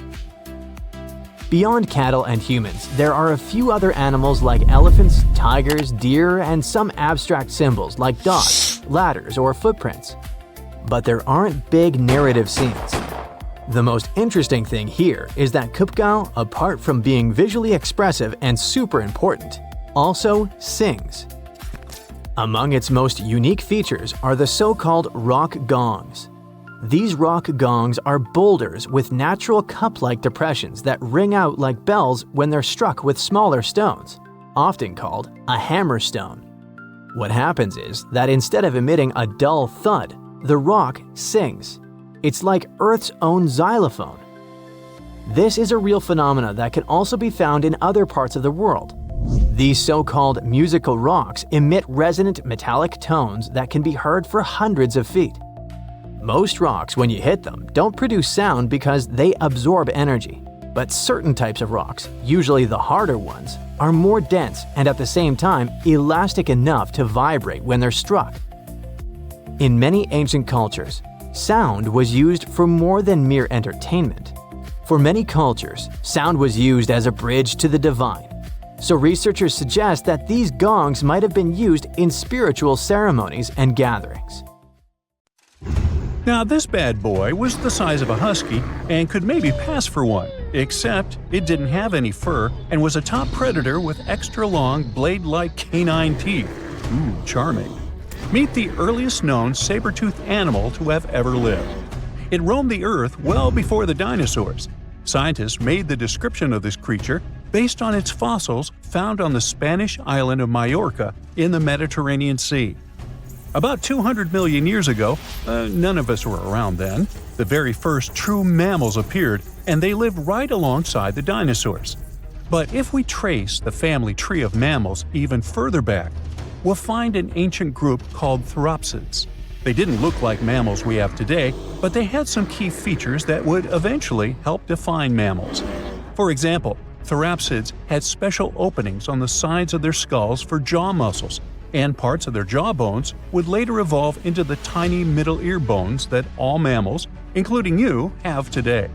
Beyond cattle and humans, there are a few other animals like elephants, tigers, deer, and some abstract symbols like dogs, ladders, or footprints. But there aren't big narrative scenes. The most interesting thing here is that Kupgao, apart from being visually expressive and super important, also sings. Among its most unique features are the so-called rock gongs. These rock gongs are boulders with natural cup-like depressions that ring out like bells when they're struck with smaller stones, often called a hammerstone. What happens is that instead of emitting a dull thud, the rock sings. It's like Earth's own xylophone. This is a real phenomena that can also be found in other parts of the world. These so-called musical rocks emit resonant metallic tones that can be heard for hundreds of feet. Most rocks, when you hit them, don't produce sound because they absorb energy. But certain types of rocks, usually the harder ones, are more dense and at the same time elastic enough to vibrate when they're struck. In many ancient cultures, sound was used for more than mere entertainment. For many cultures, sound was used as a bridge to the divine. So researchers suggest that these gongs might have been used in spiritual ceremonies and gatherings. Now this bad boy was the size of a husky and could maybe pass for one, except it didn't have any fur and was a top predator with extra long blade-like canine teeth. Ooh, charming. Meet the earliest known saber-toothed animal to have ever lived. It roamed the Earth well before the dinosaurs. Scientists made the description of this creature based on its fossils found on the Spanish island of Majorca in the Mediterranean Sea. About 200 million years ago, none of us were around then, the very first true mammals appeared, and they lived right alongside the dinosaurs. But if we trace the family tree of mammals even further back, we'll find an ancient group called theropsids. They didn't look like mammals we have today, but they had some key features that would eventually help define mammals. For example, theropsids had special openings on the sides of their skulls for jaw muscles, and parts of their jaw bones would later evolve into the tiny middle ear bones that all mammals, including you, have today.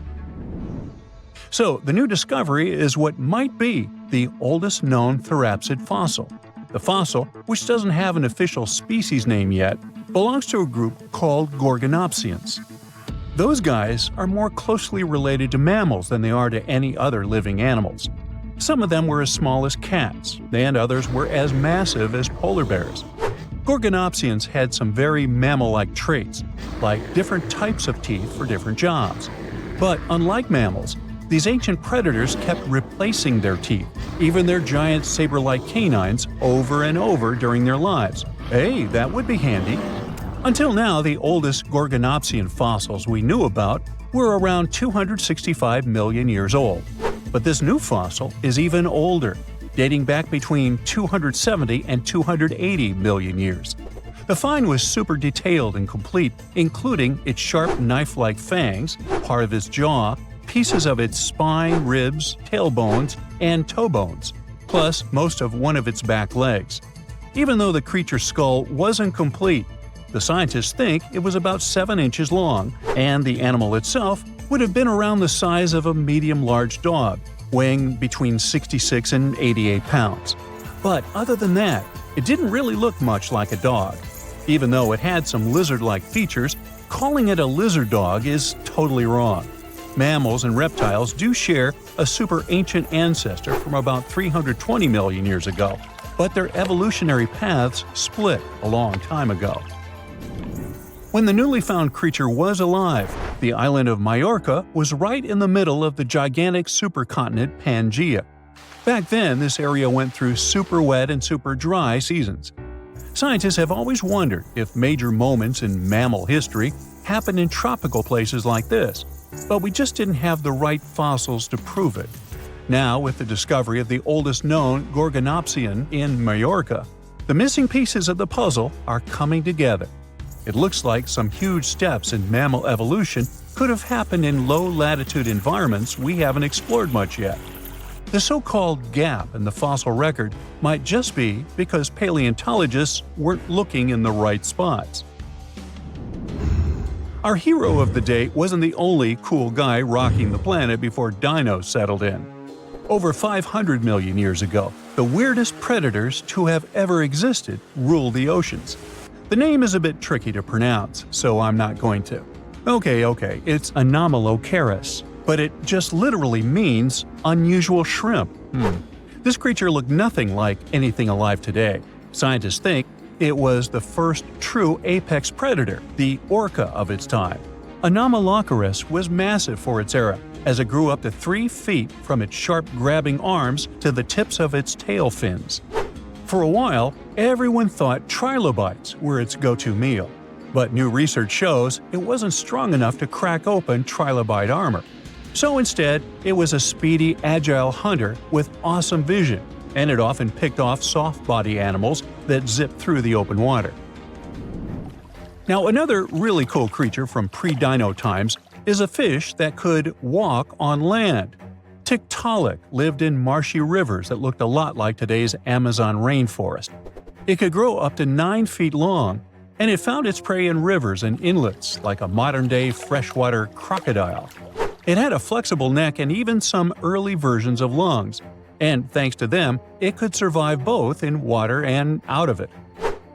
So, the new discovery is what might be the oldest known theropsid fossil. The fossil, which doesn't have an official species name yet, belongs to a group called Gorgonopsians. Those guys are more closely related to mammals than they are to any other living animals. Some of them were as small as cats, and others were as massive as polar bears. Gorgonopsians had some very mammal-like traits, like different types of teeth for different jobs. But unlike mammals, these ancient predators kept replacing their teeth, even their giant saber-like canines, over and over during their lives. Hey, that would be handy. Until now, the oldest Gorgonopsian fossils we knew about were around 265 million years old. But this new fossil is even older, dating back between 270 and 280 million years. The find was super detailed and complete, including its sharp knife-like fangs, part of its jaw, pieces of its spine, ribs, tailbones, and toe bones, plus most of one of its back legs. Even though the creature's skull wasn't complete, the scientists think it was about 7 inches long, and the animal itself would have been around the size of a medium-large dog, weighing between 66 and 88 pounds. But other than that, it didn't really look much like a dog. Even though it had some lizard-like features, calling it a lizard dog is totally wrong. Mammals and reptiles do share a super ancient ancestor from about 320 million years ago, but their evolutionary paths split a long time ago. When the newly found creature was alive, the island of Majorca was right in the middle of the gigantic supercontinent Pangaea. Back then, this area went through super wet and super dry seasons. Scientists have always wondered if major moments in mammal history happened in tropical places like this, but we just didn't have the right fossils to prove it. Now, with the discovery of the oldest known Gorgonopsian in Majorca, the missing pieces of the puzzle are coming together. It looks like some huge steps in mammal evolution could have happened in low-latitude environments we haven't explored much yet. The so-called gap in the fossil record might just be because paleontologists weren't looking in the right spots. Our hero of the day wasn't the only cool guy rocking the planet before dinos settled in. Over 500 million years ago, the weirdest predators to have ever existed ruled the oceans. The name is a bit tricky to pronounce, so I'm not going to. Okay, it's Anomalocaris, but it just literally means unusual shrimp. This creature looked nothing like anything alive today. Scientists think it was the first true apex predator, the orca of its time. Anomalocaris was massive for its era, as it grew up to 3 feet from its sharp grabbing arms to the tips of its tail fins. For a while, everyone thought trilobites were its go-to meal, but new research shows it wasn't strong enough to crack open trilobite armor. So instead, it was a speedy, agile hunter with awesome vision, and it often picked off soft-body animals that zipped through the open water. Now, another really cool creature from pre-dino times is a fish that could walk on land. Tiktaalik lived in marshy rivers that looked a lot like today's Amazon rainforest. It could grow up to 9 feet long, and it found its prey in rivers and inlets like a modern-day freshwater crocodile. It had a flexible neck and even some early versions of lungs, and thanks to them, it could survive both in water and out of it.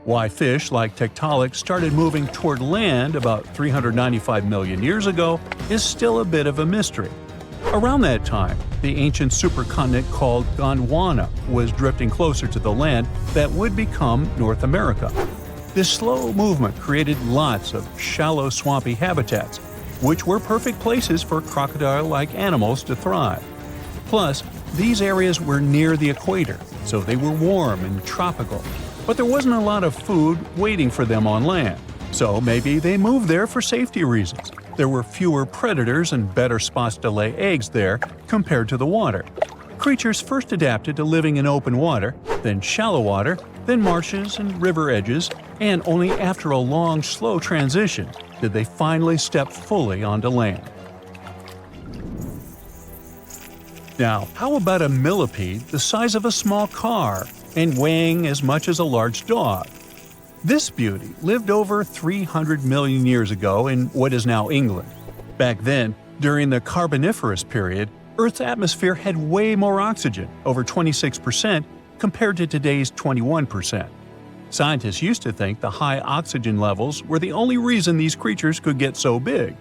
Why fish like Tiktaalik started moving toward land about 395 million years ago is still a bit of a mystery. Around that time, the ancient supercontinent called Gondwana was drifting closer to the land that would become North America. This slow movement created lots of shallow, swampy habitats, which were perfect places for crocodile-like animals to thrive. Plus, these areas were near the equator, so they were warm and tropical. But there wasn't a lot of food waiting for them on land, so maybe they moved there for safety reasons. There were fewer predators and better spots to lay eggs there compared to the water. Creatures first adapted to living in open water, then shallow water, then marshes and river edges, and only after a long, slow transition did they finally step fully onto land. Now, how about a millipede the size of a small car and weighing as much as a large dog? This beauty lived over 300 million years ago in what is now England. Back then, during the Carboniferous period, Earth's atmosphere had way more oxygen, over 26%, compared to today's 21%. Scientists used to think the high oxygen levels were the only reason these creatures could get so big.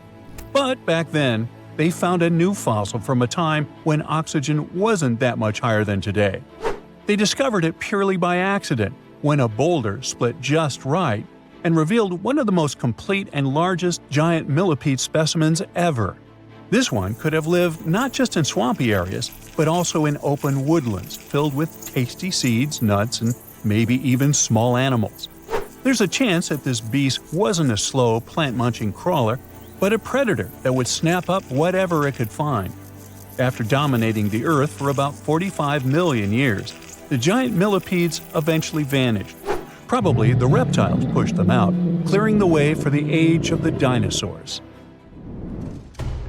But back then, they found a new fossil from a time when oxygen wasn't that much higher than today. They discovered it purely by accident, when a boulder split just right and revealed one of the most complete and largest giant millipede specimens ever. This one could have lived not just in swampy areas, but also in open woodlands filled with tasty seeds, nuts, and maybe even small animals. There's a chance that this beast wasn't a slow, plant-munching crawler, but a predator that would snap up whatever it could find. After dominating the Earth for about 45 million years, the giant millipedes eventually vanished. Probably the reptiles pushed them out, clearing the way for the age of the dinosaurs.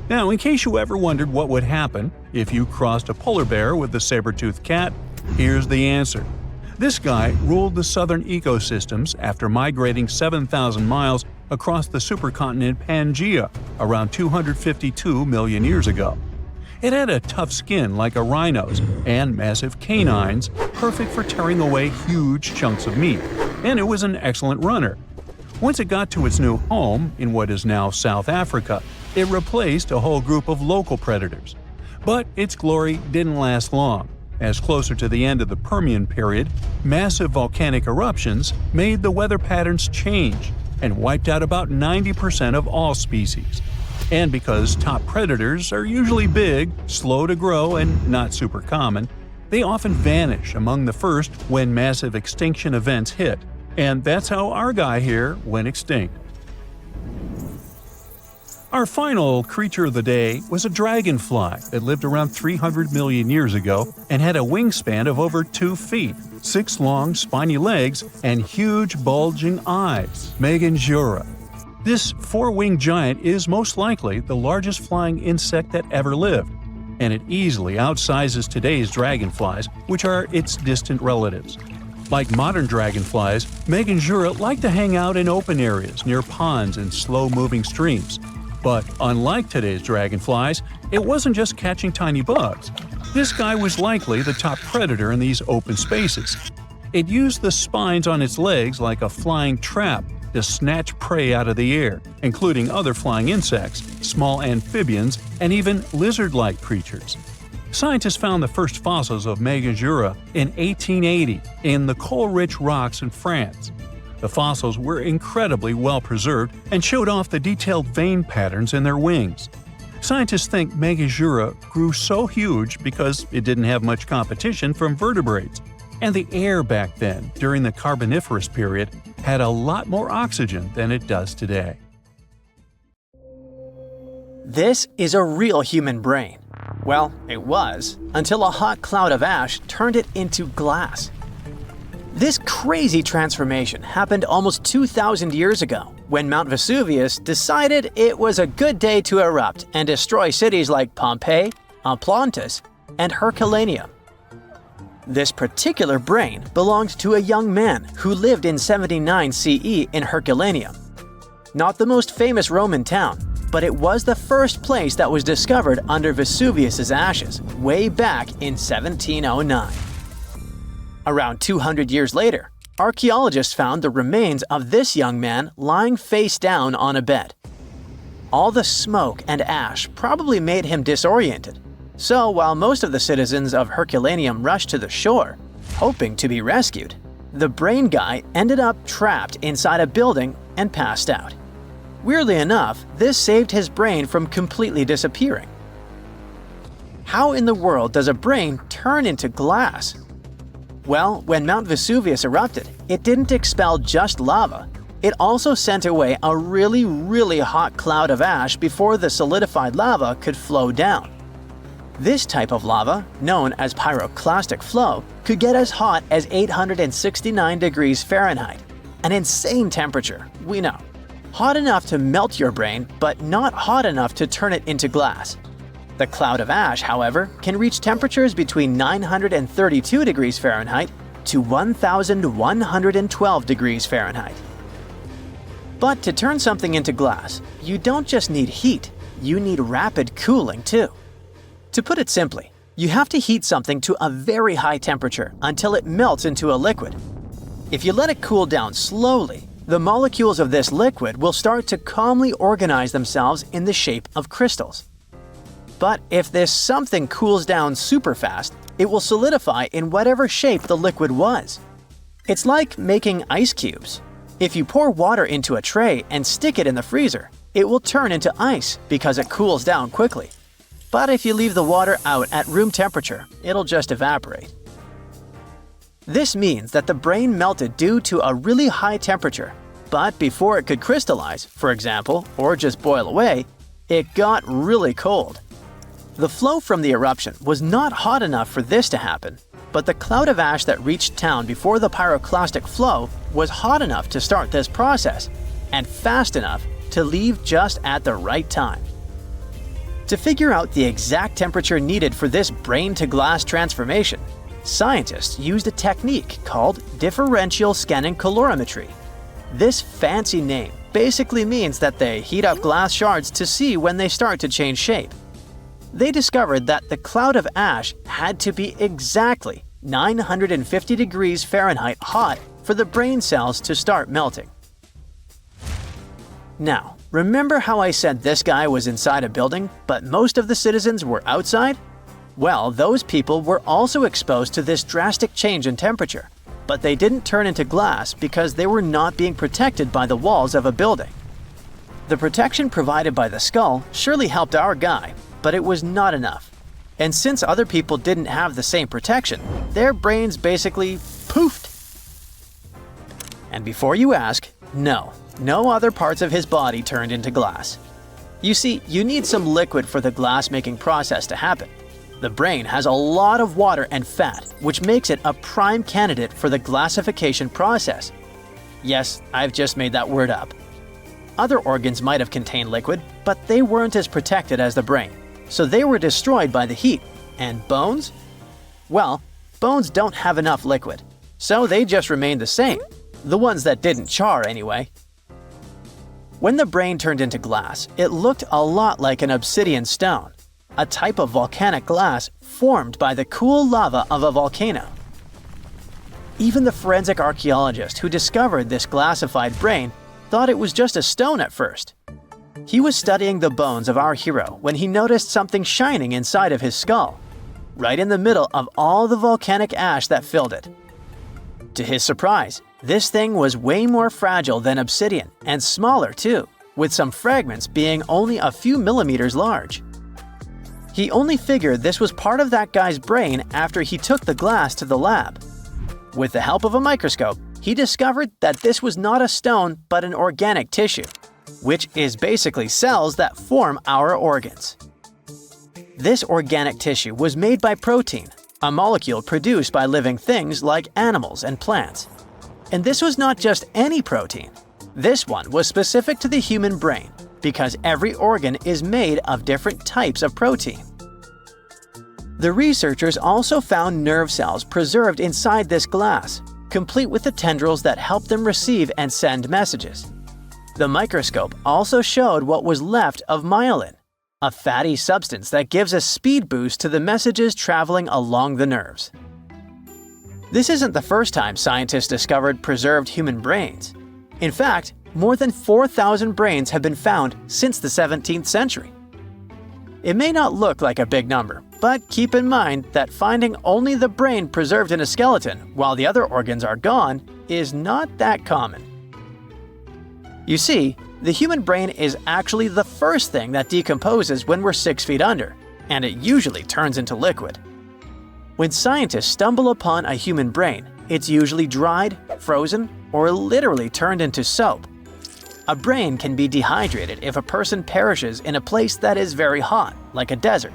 Now, in case you ever wondered what would happen if you crossed a polar bear with a saber-toothed cat, here's the answer. This guy ruled the southern ecosystems after migrating 7,000 miles across the supercontinent Pangaea around 252 million years ago. It had a tough skin like a rhino's and massive canines, perfect for tearing away huge chunks of meat, and it was an excellent runner. Once it got to its new home in what is now South Africa, it replaced a whole group of local predators. But its glory didn't last long, as closer to the end of the Permian period, massive volcanic eruptions made the weather patterns change and wiped out about 90% of all species. And because top predators are usually big, slow to grow, and not super common, they often vanish among the first when massive extinction events hit. And that's how our guy here went extinct. Our final creature of the day was a dragonfly that lived around 300 million years ago and had a wingspan of over 2 feet, 6 long, spiny legs, and huge, bulging eyes. Meganjura. This 4-winged giant is most likely the largest flying insect that ever lived, and it easily outsizes today's dragonflies, which are its distant relatives. Like modern dragonflies, Meganjura like to hang out in open areas near ponds and slow-moving streams. But unlike today's dragonflies, it wasn't just catching tiny bugs. This guy was likely the top predator in these open spaces. It used the spines on its legs like a flying trap to snatch prey out of the air, including other flying insects, small amphibians, and even lizard-like creatures. Scientists found the first fossils of Meganjura in 1880 in the coal-rich rocks in France. The fossils were incredibly well preserved and showed off the detailed vein patterns in their wings. Scientists think Meganjura grew so huge because it didn't have much competition from vertebrates, and the air back then, during the Carboniferous period, had a lot more oxygen than it does today. This is a real human brain. Well, it was, until a hot cloud of ash turned it into glass. This crazy transformation happened almost 2,000 years ago, when Mount Vesuvius decided it was a good day to erupt and destroy cities like Pompeii, Atlantis, and Herculaneum. This particular brain belonged to a young man who lived in 79 CE in Herculaneum. Not the most famous Roman town, but it was the first place that was discovered under Vesuvius's ashes way back in 1709. Around 200 years later, archaeologists found the remains of this young man lying face down on a bed. All the smoke and ash probably made him disoriented, so while most of the citizens of Herculaneum rushed to the shore, hoping to be rescued, the brain guy ended up trapped inside a building and passed out. Weirdly enough, this saved his brain from completely disappearing. How in the world does a brain turn into glass? Well, when Mount Vesuvius erupted, it didn't expel just lava. It also sent away a really hot cloud of ash before the solidified lava could flow down. This type of lava, known as pyroclastic flow, could get as hot as 869 degrees Fahrenheit. An insane temperature, we know. Hot enough to melt your brain, but not hot enough to turn it into glass. The cloud of ash, however, can reach temperatures between 932 degrees Fahrenheit to 1,112 degrees Fahrenheit. But to turn something into glass, you don't just need heat, you need rapid cooling too. To put it simply, you have to heat something to a very high temperature until it melts into a liquid. If you let it cool down slowly, the molecules of this liquid will start to calmly organize themselves in the shape of crystals. But if this something cools down super fast, it will solidify in whatever shape the liquid was. It's like making ice cubes. If you pour water into a tray and stick it in the freezer, it will turn into ice because it cools down quickly. But if you leave the water out at room temperature, it'll just evaporate. This means that the brain melted due to a really high temperature, but before it could crystallize, for example, or just boil away, it got really cold. The flow from the eruption was not hot enough for this to happen, but the cloud of ash that reached town before the pyroclastic flow was hot enough to start this process, and fast enough to leave just at the right time. To figure out the exact temperature needed for this brain-to-glass transformation, scientists used a technique called differential scanning calorimetry. This fancy name basically means that they heat up glass shards to see when they start to change shape. They discovered that the cloud of ash had to be exactly 950 degrees Fahrenheit hot for the brain cells to start melting. Now, remember how I said this guy was inside a building, but most of the citizens were outside? Well, those people were also exposed to this drastic change in temperature, but they didn't turn into glass because they were not being protected by the walls of a building. The protection provided by the skull surely helped our guy, but it was not enough. And since other people didn't have the same protection, their brains basically poofed. And before you ask, no other parts of his body turned into glass. You see, you need some liquid for the glass-making process to happen. The brain has a lot of water and fat, which makes it a prime candidate for the glassification process. Yes, I've just made that word up. Other organs might have contained liquid, but they weren't as protected as the brain, so they were destroyed by the heat. And bones? Well, bones don't have enough liquid, so they just remained the same. The ones that didn't char, anyway. When the brain turned into glass, it looked a lot like an obsidian stone, a type of volcanic glass formed by the cool lava of a volcano. Even the forensic archaeologist who discovered this glassified brain thought it was just a stone at first. He was studying the bones of our hero when he noticed something shining inside of his skull, right in the middle of all the volcanic ash that filled it. To his surprise, this thing was way more fragile than obsidian and smaller too, with some fragments being only a few millimeters large. He only figured this was part of that guy's brain after he took the glass to the lab. With the help of a microscope, he discovered that this was not a stone but an organic tissue, which is basically cells that form our organs. This organic tissue was made by protein, a molecule produced by living things like animals and plants. And this was not just any protein. This one was specific to the human brain because every organ is made of different types of protein. The researchers also found nerve cells preserved inside this glass, complete with the tendrils that help them receive and send messages. The microscope also showed what was left of myelin, a fatty substance that gives a speed boost to the messages traveling along the nerves. This isn't the first time scientists discovered preserved human brains. In fact, more than 4,000 brains have been found since the 17th century. It may not look like a big number, but keep in mind that finding only the brain preserved in a skeleton while the other organs are gone is not that common. You see, the human brain is actually the first thing that decomposes when we're 6 feet under, and it usually turns into liquid. When scientists stumble upon a human brain, it's usually dried, frozen, or literally turned into soap. A brain can be dehydrated if a person perishes in a place that is very hot, like a desert.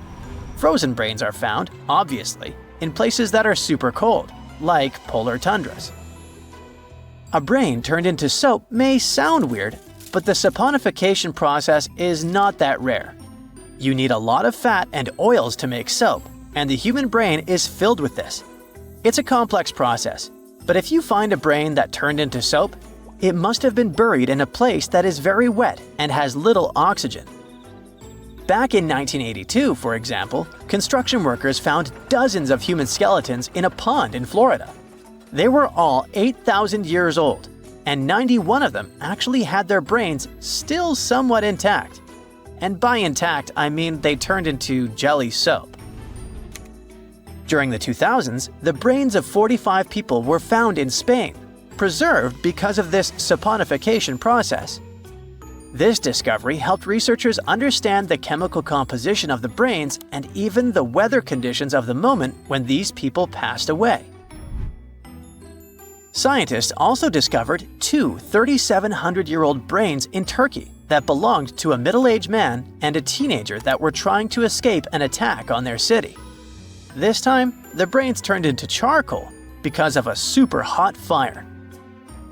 Frozen brains are found, obviously, in places that are super cold, like polar tundras. A brain turned into soap may sound weird, but the saponification process is not that rare. You need a lot of fat and oils to make soap, and the human brain is filled with this. It's a complex process, but if you find a brain that turned into soap, it must have been buried in a place that is very wet and has little oxygen. Back in 1982, for example, construction workers found dozens of human skeletons in a pond in Florida. They were all 8,000 years old, and 91 of them actually had their brains still somewhat intact. And by intact, I mean they turned into jelly soap. During the 2000s, the brains of 45 people were found in Spain, preserved because of this saponification process. This discovery helped researchers understand the chemical composition of the brains and even the weather conditions of the moment when these people passed away. Scientists also discovered two 3,700-year-old brains in Turkey that belonged to a middle-aged man and a teenager that were trying to escape an attack on their city. This time, the brains turned into charcoal because of a super hot fire.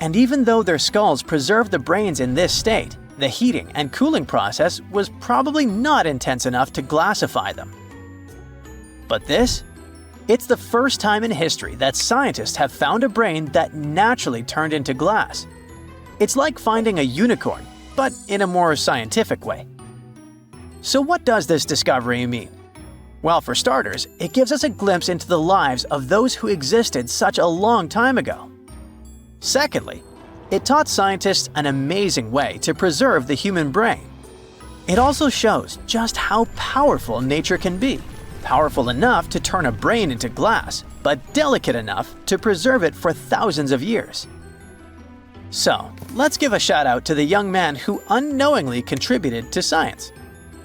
And even though their skulls preserved the brains in this state, the heating and cooling process was probably not intense enough to glassify them. But this? It's the first time in history that scientists have found a brain that naturally turned into glass. It's like finding a unicorn, but in a more scientific way. So what does this discovery mean? Well, for starters, it gives us a glimpse into the lives of those who existed such a long time ago. Secondly, it taught scientists an amazing way to preserve the human brain. It also shows just how powerful nature can be. Powerful enough to turn a brain into glass, but delicate enough to preserve it for thousands of years. So, let's give a shout out to the young man who unknowingly contributed to science.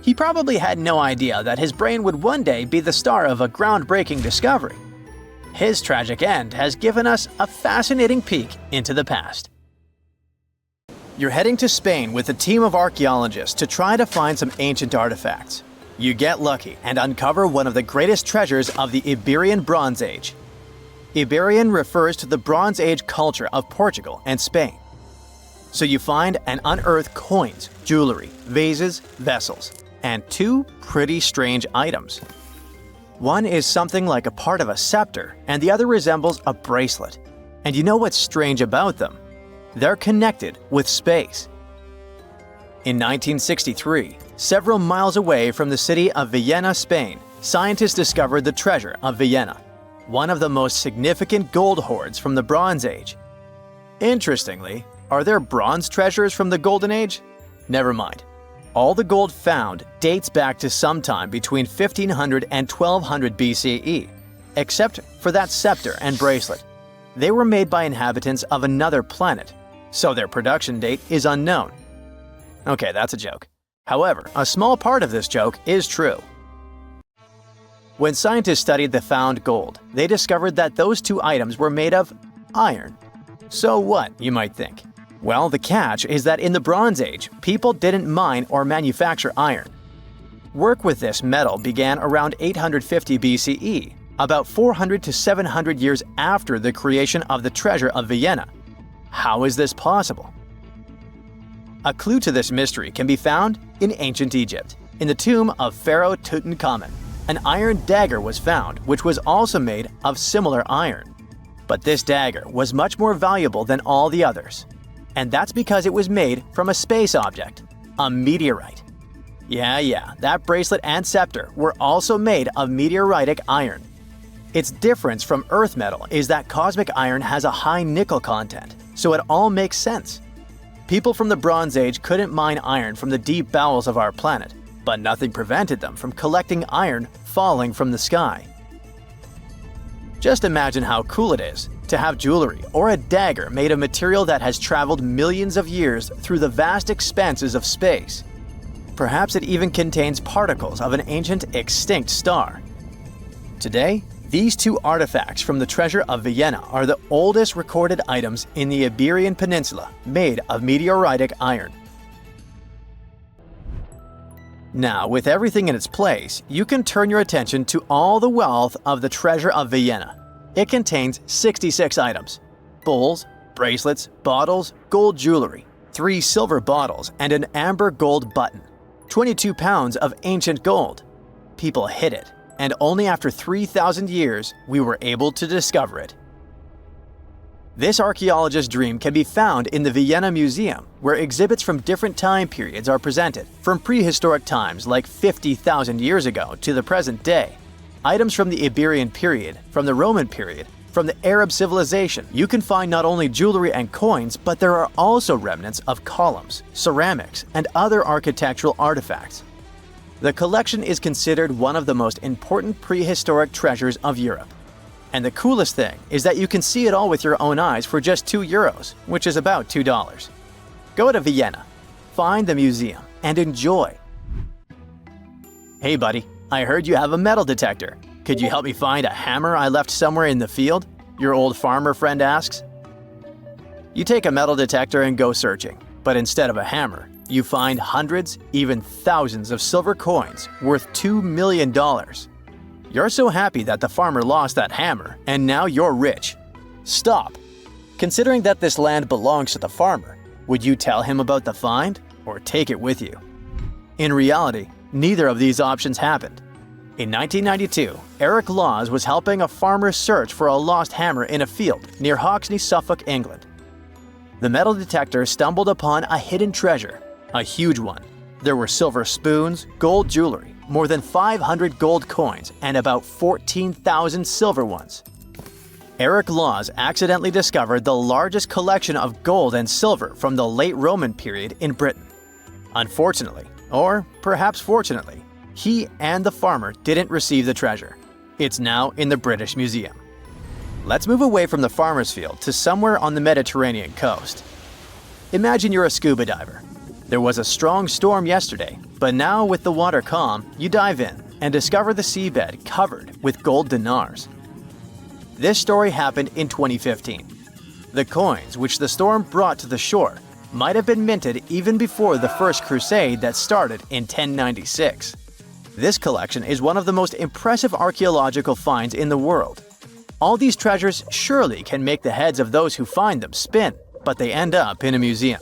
He probably had no idea that his brain would one day be the star of a groundbreaking discovery. His tragic end has given us a fascinating peek into the past. You're heading to Spain with a team of archaeologists to try to find some ancient artifacts. You get lucky and uncover one of the greatest treasures of the Iberian Bronze Age. Iberian refers to the Bronze Age culture of Portugal and Spain. So you find and unearth coins, jewelry, vases, vessels, and two pretty strange items. One is something like a part of a scepter, and the other resembles a bracelet. And you know what's strange about them? They're connected with space. In 1963, several miles away from the city of Villena, Spain, scientists discovered the treasure of Villena, one of the most significant gold hoards from the Bronze Age. Interestingly, are there bronze treasures from the Golden Age? Never mind. All the gold found dates back to sometime between 1500 and 1200 BCE, except for that scepter and bracelet. They were made by inhabitants of another planet, so their production date is unknown. Okay, that's a joke. However, a small part of this joke is true. When scientists studied the found gold, they discovered that those two items were made of iron. So what, you might think? Well, the catch is that in the Bronze Age, people didn't mine or manufacture iron. Work with this metal began around 850 BCE, about 400 to 700 years after the creation of the treasure of Villena. How is this possible? A clue to this mystery can be found in ancient Egypt. In the tomb of Pharaoh Tutankhamun, an iron dagger was found, which was also made of similar iron. But this dagger was much more valuable than all the others. And that's because it was made from a space object, a meteorite. Yeah, that bracelet and scepter were also made of meteoritic iron. Its difference from Earth metal is that cosmic iron has a high nickel content, so it all makes sense. People from the Bronze Age couldn't mine iron from the deep bowels of our planet, but nothing prevented them from collecting iron falling from the sky. Just imagine how cool it is to have jewelry or a dagger made of material that has traveled millions of years through the vast expanses of space. Perhaps it even contains particles of an ancient extinct star. Today, these two artifacts from the treasure of Villena are the oldest recorded items in the Iberian Peninsula made of meteoritic iron. Now, with everything in its place, you can turn your attention to all the wealth of the treasure of Villena. It contains 66 items: bowls, bracelets, bottles, gold jewelry, 3 silver bottles, and an amber gold button. 22 pounds of ancient gold. People hid it, and only after 3,000 years we were able to discover it. This archaeologist's dream can be found in the Villena Museum, where exhibits from different time periods are presented, from prehistoric times like 50,000 years ago to the present day. Items from the Iberian period, from the Roman period, from the Arab civilization. You can find not only jewelry and coins, but there are also remnants of columns, ceramics, and other architectural artifacts. The collection is considered one of the most important prehistoric treasures of Europe. And the coolest thing is that you can see it all with your own eyes for just €2, which is about $2. Go to Villena, find the museum, and enjoy. Hey buddy, I heard you have a metal detector. Could you help me find a hammer I left somewhere in the field? Your old farmer friend asks. You take a metal detector and go searching, but instead of a hammer, you find hundreds, even thousands of silver coins worth $2 million. You're so happy that the farmer lost that hammer, and now you're rich. Stop! Considering that this land belongs to the farmer, would you tell him about the find or take it with you? In reality, neither of these options happened. In 1992, Eric Laws was helping a farmer search for a lost hammer in a field near Hoxne, Suffolk, England. The metal detector stumbled upon a hidden treasure, a huge one. There were silver spoons, gold jewelry, more than 500 gold coins, and about 14,000 silver ones. Eric Laws accidentally discovered the largest collection of gold and silver from the late Roman period in Britain. Unfortunately, or perhaps fortunately, he and the farmer didn't receive the treasure. It's now in the British Museum. Let's move away from the farmer's field to somewhere on the Mediterranean coast. Imagine you're a scuba diver. There was a strong storm yesterday, but now with the water calm, you dive in and discover the seabed covered with gold dinars. This story happened in 2015. The coins which the storm brought to the shore might have been minted even before the First Crusade that started in 1096. This collection is one of the most impressive archaeological finds in the world. All these treasures surely can make the heads of those who find them spin, but they end up in a museum.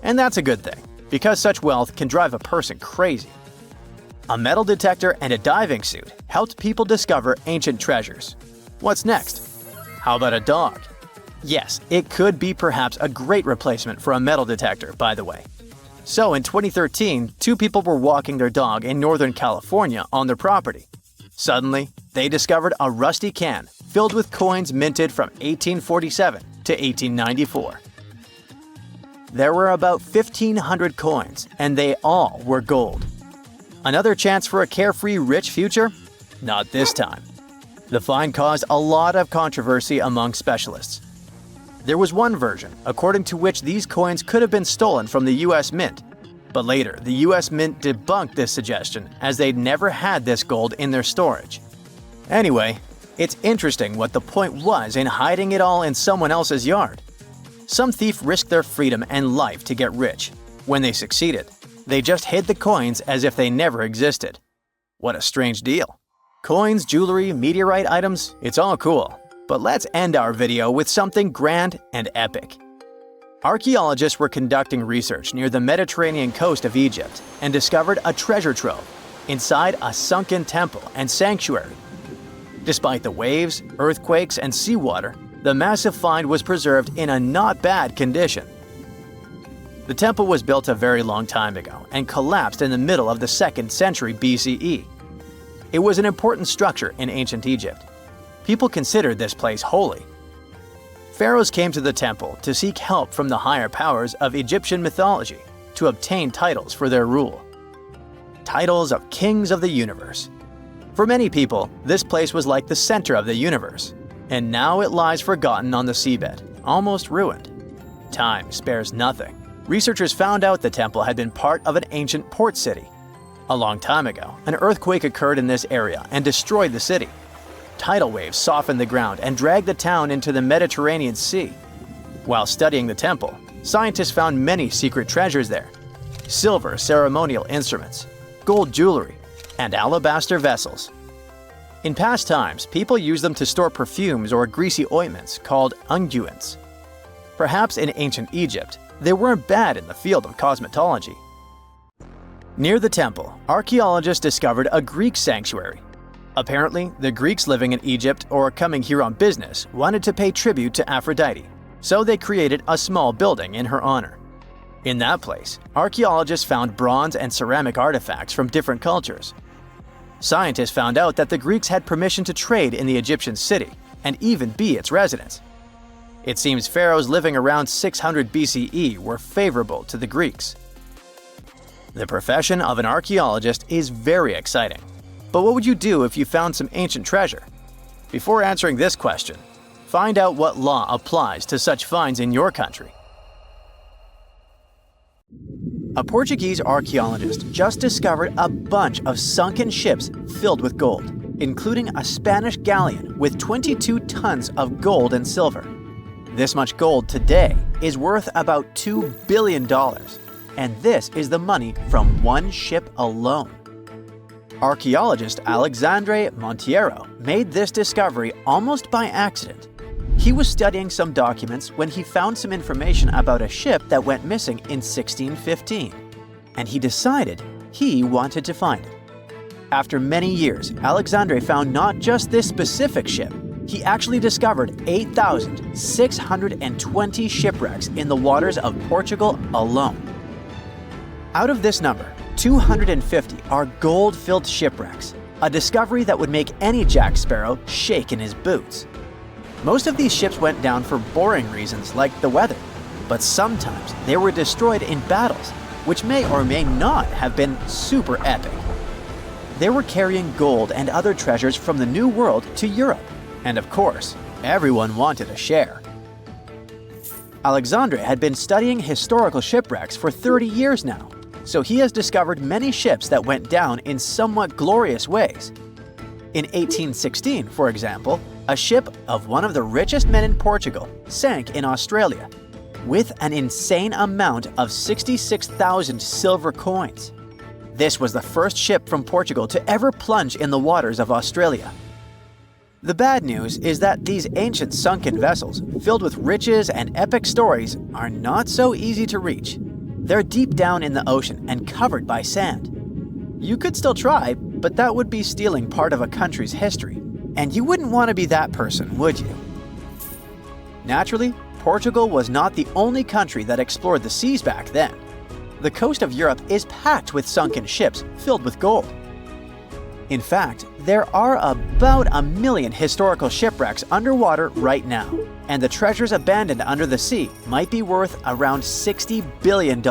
And that's a good thing, because such wealth can drive a person crazy. A metal detector and a diving suit helped people discover ancient treasures. What's next? How about a dog? Yes, it could be perhaps a great replacement for a metal detector, by the way. So in 2013, two people were walking their dog in Northern California on their property. Suddenly, they discovered a rusty can filled with coins minted from 1847 to 1894. There were about 1,500 coins, and they all were gold. Another chance for a carefree, rich future? Not this time. The find caused a lot of controversy among specialists. There was one version, according to which these coins could have been stolen from the US Mint. But later, the US Mint debunked this suggestion, as they'd never had this gold in their storage. Anyway, it's interesting what the point was in hiding it all in someone else's yard. Some thief risked their freedom and life to get rich. When they succeeded, they just hid the coins as if they never existed. What a strange deal. Coins, jewelry, meteorite items, it's all cool. But let's end our video with something grand and epic. Archaeologists were conducting research near the Mediterranean coast of Egypt and discovered a treasure trove inside a sunken temple and sanctuary. Despite the waves, earthquakes, and seawater, the massive find was preserved in a not bad condition. The temple was built a very long time ago and collapsed in the middle of the 2nd century BCE. It was an important structure in ancient Egypt. People considered this place holy. Pharaohs came to the temple to seek help from the higher powers of Egyptian mythology to obtain titles for their rule. Titles of kings of the universe. For many people, this place was like the center of the universe, and now it lies forgotten on the seabed, almost ruined. Time spares nothing. Researchers found out the temple had been part of an ancient port city. A long time ago, an earthquake occurred in this area and destroyed the city. Tidal waves softened the ground and dragged the town into the Mediterranean Sea. While studying the temple, scientists found many secret treasures there: silver ceremonial instruments, gold jewelry, and alabaster vessels. In past times, people used them to store perfumes or greasy ointments called unguents. Perhaps in ancient Egypt, they weren't bad in the field of cosmetology. Near the temple, archaeologists discovered a Greek sanctuary. Apparently, the Greeks living in Egypt or coming here on business wanted to pay tribute to Aphrodite, so they created a small building in her honor. In that place, archaeologists found bronze and ceramic artifacts from different cultures. Scientists found out that the Greeks had permission to trade in the Egyptian city and even be its residents. It seems pharaohs living around 600 BCE were favorable to the Greeks. The profession of an archaeologist is very exciting. But what would you do if you found some ancient treasure? Before answering this question, find out what law applies to such finds in your country. A Portuguese archaeologist just discovered a bunch of sunken ships filled with gold, including a Spanish galleon with 22 tons of gold and silver. This much gold today is worth about $2 billion, and this is the money from one ship alone. Archaeologist Alexandre Monteiro made this discovery almost by accident. He was studying some documents when he found some information about a ship that went missing in 1615, and he decided he wanted to find it. After many years, Alexandre found not just this specific ship, he actually discovered 8,620 shipwrecks in the waters of Portugal alone. Out of this number, 250 are gold-filled shipwrecks, a discovery that would make any Jack Sparrow shake in his boots. Most of these ships went down for boring reasons like the weather, but sometimes they were destroyed in battles, which may or may not have been super epic. They were carrying gold and other treasures from the New World to Europe, and of course, everyone wanted a share. Alexandre had been studying historical shipwrecks for 30 years now, so he has discovered many ships that went down in somewhat glorious ways. In 1816, for example, a ship of one of the richest men in Portugal sank in Australia. with an insane amount of 66,000 silver coins. This was the first ship from Portugal to ever plunge in the waters of Australia. The bad news is that these ancient sunken vessels, filled with riches and epic stories, are not so easy to reach. They're deep down in the ocean and covered by sand. You could still try, but that would be stealing part of a country's history. And you wouldn't want to be that person, would you? Naturally, Portugal was not the only country that explored the seas back then. The coast of Europe is packed with sunken ships filled with gold. In fact, there are about 1 million historical shipwrecks underwater right now, and the treasures abandoned under the sea might be worth around $60 billion.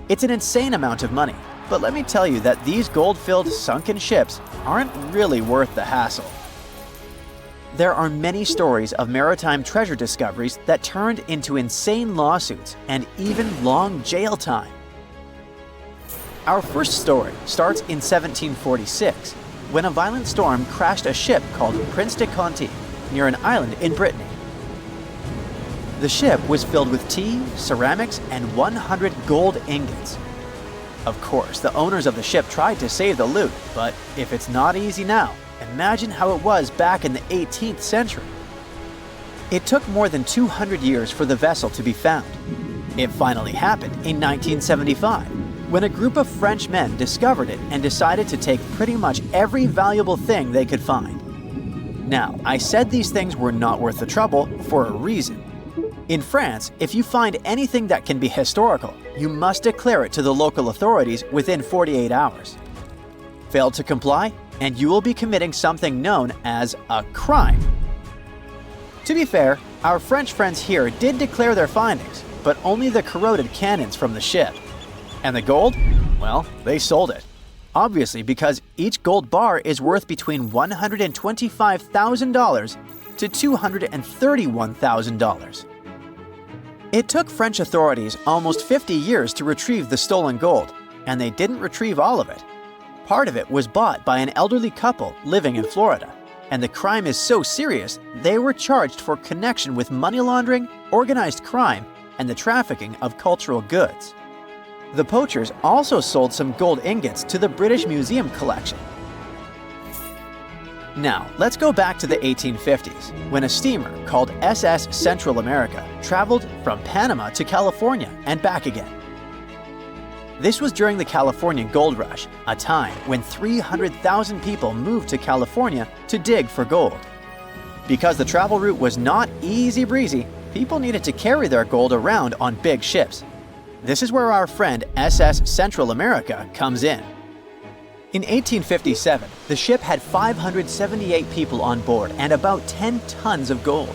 It's an insane amount of money, but let me tell you that these gold-filled sunken ships aren't really worth the hassle. There are many stories of maritime treasure discoveries that turned into insane lawsuits and even long jail time. Our first story starts in 1746, when a violent storm crashed a ship called Prince de Conti near an island in Brittany. The ship was filled with tea, ceramics, and 100 gold ingots. Of course, the owners of the ship tried to save the loot, but if it's not easy now, imagine how it was back in the 18th century. It took more than 200 years for the vessel to be found. It finally happened in 1975, when a group of French men discovered it and decided to take pretty much every valuable thing they could find. Now, I said these things were not worth the trouble for a reason. In France, if you find anything that can be historical, you must declare it to the local authorities within 48 hours. Fail to comply, and you will be committing something known as a crime. To be fair, our French friends here did declare their findings, but only the corroded cannons from the ship. And the gold? Well, they sold it. Obviously, because each gold bar is worth between $125,000 to $231,000. It took French authorities almost 50 years to retrieve the stolen gold, and they didn't retrieve all of it. Part of it was bought by an elderly couple living in Florida, and the crime is so serious they were charged for connection with money laundering, organized crime, and the trafficking of cultural goods. The poachers also sold some gold ingots to the British Museum collection. Now, let's go back to the 1850s, when a steamer called SS Central America traveled from Panama to California and back again. This was during the Californian Gold Rush, a time when 300,000 people moved to California to dig for gold. Because the travel route was not easy breezy, people needed to carry their gold around on big ships. This is where our friend SS Central America comes in. In 1857, the ship had 578 people on board and about 10 tons of gold.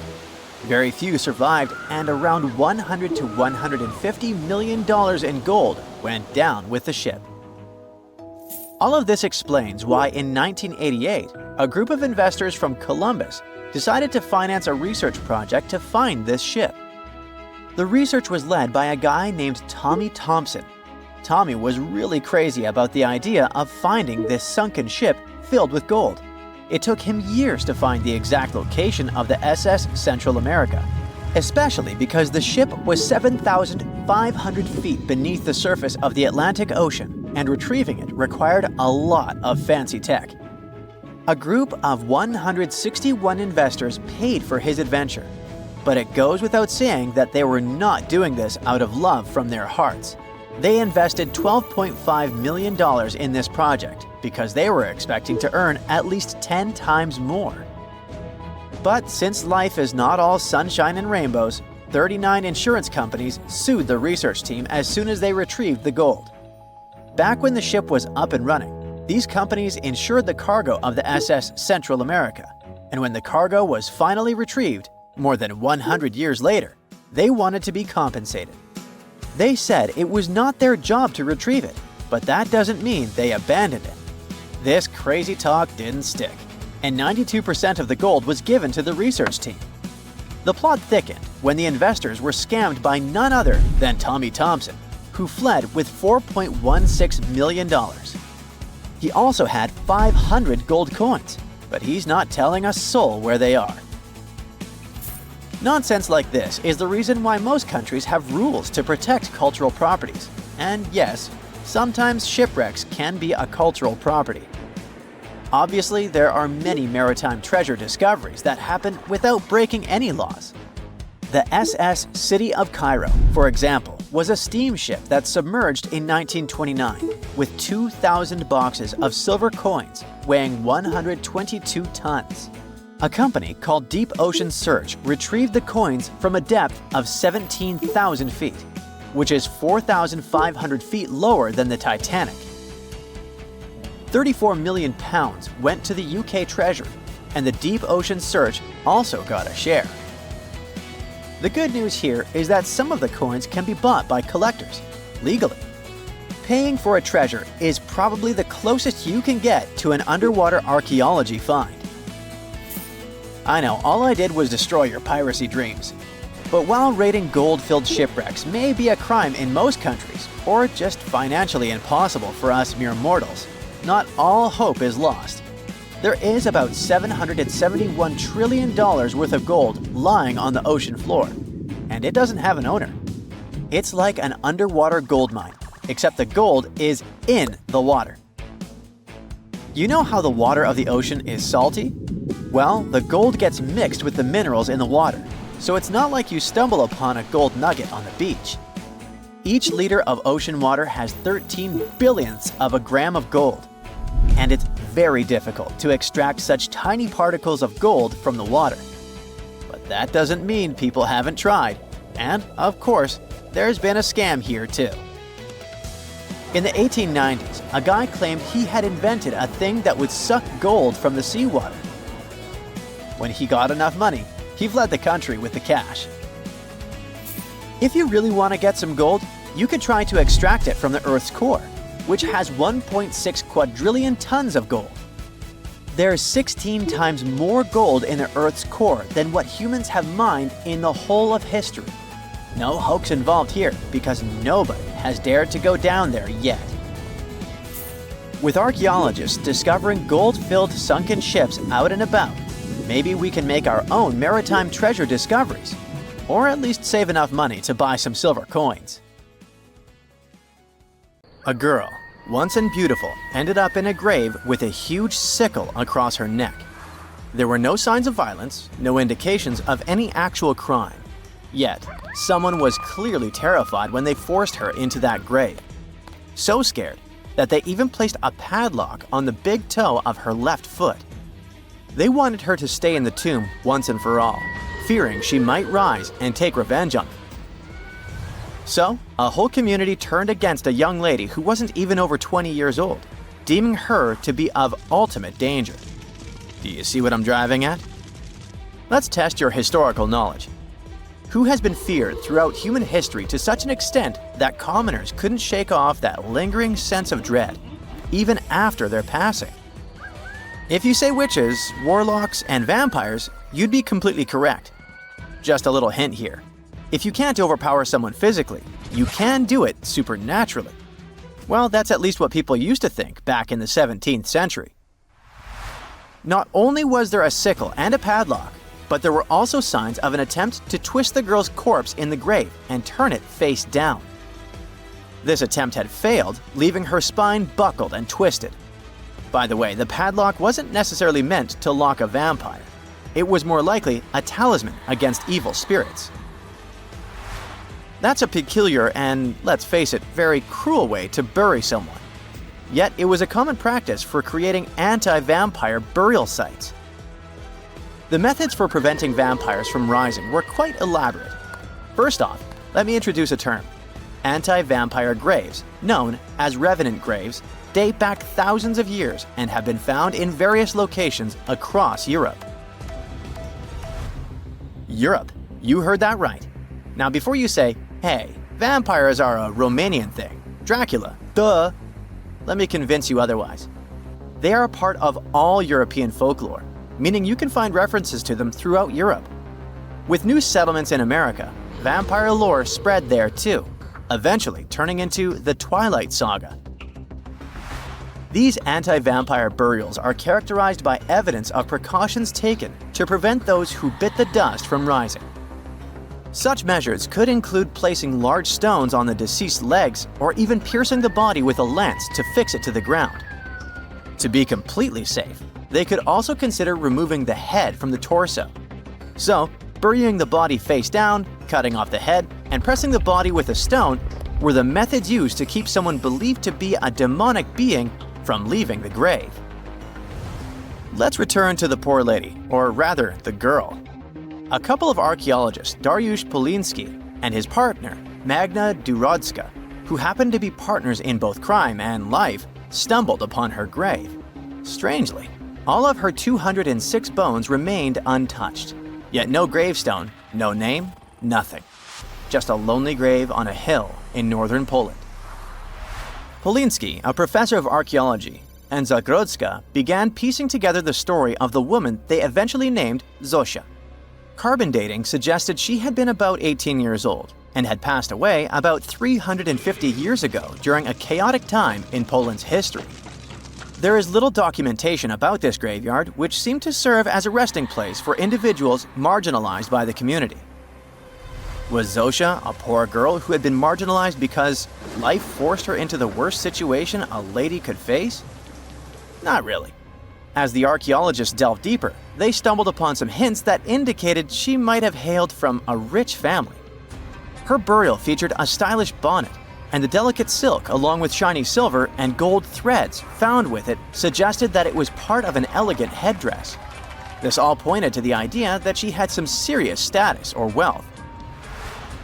Very few survived, and around $100 to $150 million in gold went down with the ship. All of this explains why in 1988, a group of investors from Columbus decided to finance a research project to find this ship. The research was led by a guy named Tommy Thompson. Tommy was really crazy about the idea of finding this sunken ship filled with gold. It took him years to find the exact location of the SS Central America, especially because the ship was 7,500 feet beneath the surface of the Atlantic Ocean, and retrieving it required a lot of fancy tech. A group of 161 investors paid for his adventure, but it goes without saying that they were not doing this out of love from their hearts. They invested $12.5 million in this project because they were expecting to earn at least 10 times more. But since life is not all sunshine and rainbows, 39 insurance companies sued the research team as soon as they retrieved the gold. Back when the ship was up and running, these companies insured the cargo of the SS Central America, and when the cargo was finally retrieved, more than 100 years later, they wanted to be compensated. They said it was not their job to retrieve it, but that doesn't mean they abandoned it. This crazy talk didn't stick, and 92% of the gold was given to the research team. The plot thickened when the investors were scammed by none other than Tommy Thompson, who fled with $4.16 million. He also had 500 gold coins, but he's not telling a soul where they are. Nonsense like this is the reason why most countries have rules to protect cultural properties. And yes, sometimes shipwrecks can be a cultural property. Obviously, there are many maritime treasure discoveries that happen without breaking any laws. The SS City of Cairo, for example, was a steamship that submerged in 1929 with 2,000 boxes of silver coins weighing 122 tons. A company called Deep Ocean Search retrieved the coins from a depth of 17,000 feet, which is 4,500 feet lower than the Titanic. 34 million pounds went to the UK Treasury, and the Deep Ocean Search also got a share. The good news here is that some of the coins can be bought by collectors, legally. Paying for a treasure is probably the closest you can get to an underwater archaeology find. I know, all I did was destroy your piracy dreams. But while raiding gold-filled shipwrecks may be a crime in most countries, or just financially impossible for us mere mortals, not all hope is lost. There is about $771 trillion worth of gold lying on the ocean floor, and it doesn't have an owner. It's like an underwater gold mine, except the gold is in the water. You know how the water of the ocean is salty? Well, the gold gets mixed with the minerals in the water, so it's not like you stumble upon a gold nugget on the beach. Each liter of ocean water has 13 billionths of a gram of gold, and it's very difficult to extract such tiny particles of gold from the water. But that doesn't mean people haven't tried, and, of course, there's been a scam here too. In the 1890s, a guy claimed he had invented a thing that would suck gold from the seawater. When he got enough money, he fled the country with the cash. If you really want to get some gold, you could try to extract it from the Earth's core, which has 1.6 quadrillion tons of gold. There's 16 times more gold in the Earth's core than what humans have mined in the whole of history. No hoax involved here, because nobody has dared to go down there yet. With archaeologists discovering gold-filled sunken ships out and about, maybe we can make our own maritime treasure discoveries, or at least save enough money to buy some silver coins. A girl, once and beautiful, ended up in a grave with a huge sickle across her neck. There were no signs of violence, no indications of any actual crime. Yet, someone was clearly terrified when they forced her into that grave. So scared that they even placed a padlock on the big toe of her left foot. They wanted her to stay in the tomb once and for all, fearing she might rise and take revenge on them. So, a whole community turned against a young lady who wasn't even over 20 years old, deeming her to be of ultimate danger. Do you see what I'm driving at? Let's test your historical knowledge. Who has been feared throughout human history to such an extent that commoners couldn't shake off that lingering sense of dread, even after their passing? If you say witches, warlocks, and vampires, you'd be completely correct. Just a little hint here. If you can't overpower someone physically, you can do it supernaturally. Well, that's at least what people used to think back in the 17th century. Not only was there a sickle and a padlock, but there were also signs of an attempt to twist the girl's corpse in the grave and turn it face down. This attempt had failed, leaving her spine buckled and twisted. By the way, the padlock wasn't necessarily meant to lock a vampire. It was more likely a talisman against evil spirits. That's a peculiar and, let's face it, very cruel way to bury someone. Yet it was a common practice for creating anti-vampire burial sites. The methods for preventing vampires from rising were quite elaborate. First off, let me introduce a term. Anti-vampire graves, known as revenant graves, date back thousands of years and have been found in various locations across Europe. Europe, you heard that right. Now before you say, hey, vampires are a Romanian thing, Dracula, duh, let me convince you otherwise. They are a part of all European folklore, meaning you can find references to them throughout Europe. With new settlements in America, vampire lore spread there too, eventually turning into the Twilight Saga. These anti-vampire burials are characterized by evidence of precautions taken to prevent those who bit the dust from rising, Such measures could include placing large stones on the deceased's legs or even piercing the body with a lance to fix it to the ground. To be completely safe, they could also consider removing the head from the torso. So, burying the body face down, cutting off the head, and pressing the body with a stone were the methods used to keep someone believed to be a demonic being from leaving the grave. Let's return to the poor lady, or rather, the girl. A couple of archaeologists, Dariusz Poliński and his partner, Magna Durodzka, who happened to be partners in both crime and life, stumbled upon her grave. Strangely, all of her 206 bones remained untouched. Yet no gravestone, no name, nothing. Just a lonely grave on a hill in northern Poland. Poliński, a professor of archaeology, and Zagrodzka began piecing together the story of the woman they eventually named Zosia. Carbon dating suggested she had been about 18 years old and had passed away about 350 years ago during a chaotic time in Poland's history. There is little documentation about this graveyard, which seemed to serve as a resting place for individuals marginalized by the community. Was Zosia a poor girl who had been marginalized because life forced her into the worst situation a lady could face? Not really. As the archaeologists delved deeper, they stumbled upon some hints that indicated she might have hailed from a rich family. Her burial featured a stylish bonnet, and the delicate silk along with shiny silver and gold threads found with it suggested that it was part of an elegant headdress. This all pointed to the idea that she had some serious status or wealth.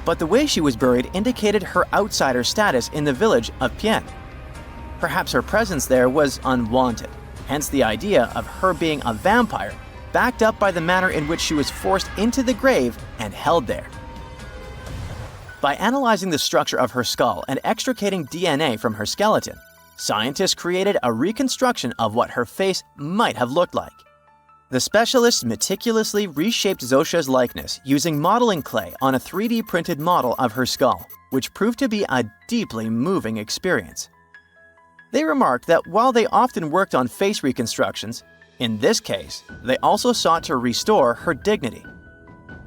But the way she was buried indicated her outsider status in the village of Pien. Perhaps her presence there was unwanted, hence the idea of her being a vampire, backed up by the manner in which she was forced into the grave and held there. By analyzing the structure of her skull and extricating DNA from her skeleton, scientists created a reconstruction of what her face might have looked like. The specialists meticulously reshaped Zosia's likeness using modeling clay on a 3D printed model of her skull, which proved to be a deeply moving experience. They remarked that while they often worked on face reconstructions, in this case, they also sought to restore her dignity.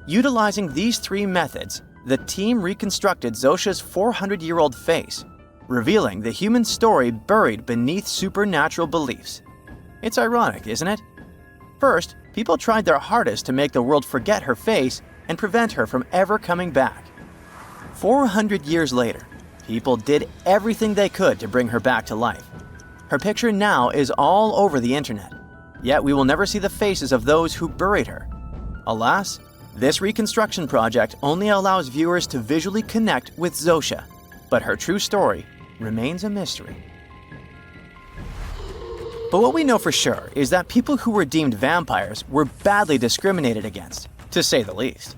Utilizing these three methods, the team reconstructed Zosia's 400-year-old face, revealing the human story buried beneath supernatural beliefs. It's ironic, isn't it? First, people tried their hardest to make the world forget her face and prevent her from ever coming back. 400 years later, people did everything they could to bring her back to life. Her picture now is all over the internet, yet we will never see the faces of those who buried her. Alas, this reconstruction project only allows viewers to visually connect with Zosia, but her true story remains a mystery. But what we know for sure is that people who were deemed vampires were badly discriminated against, to say the least.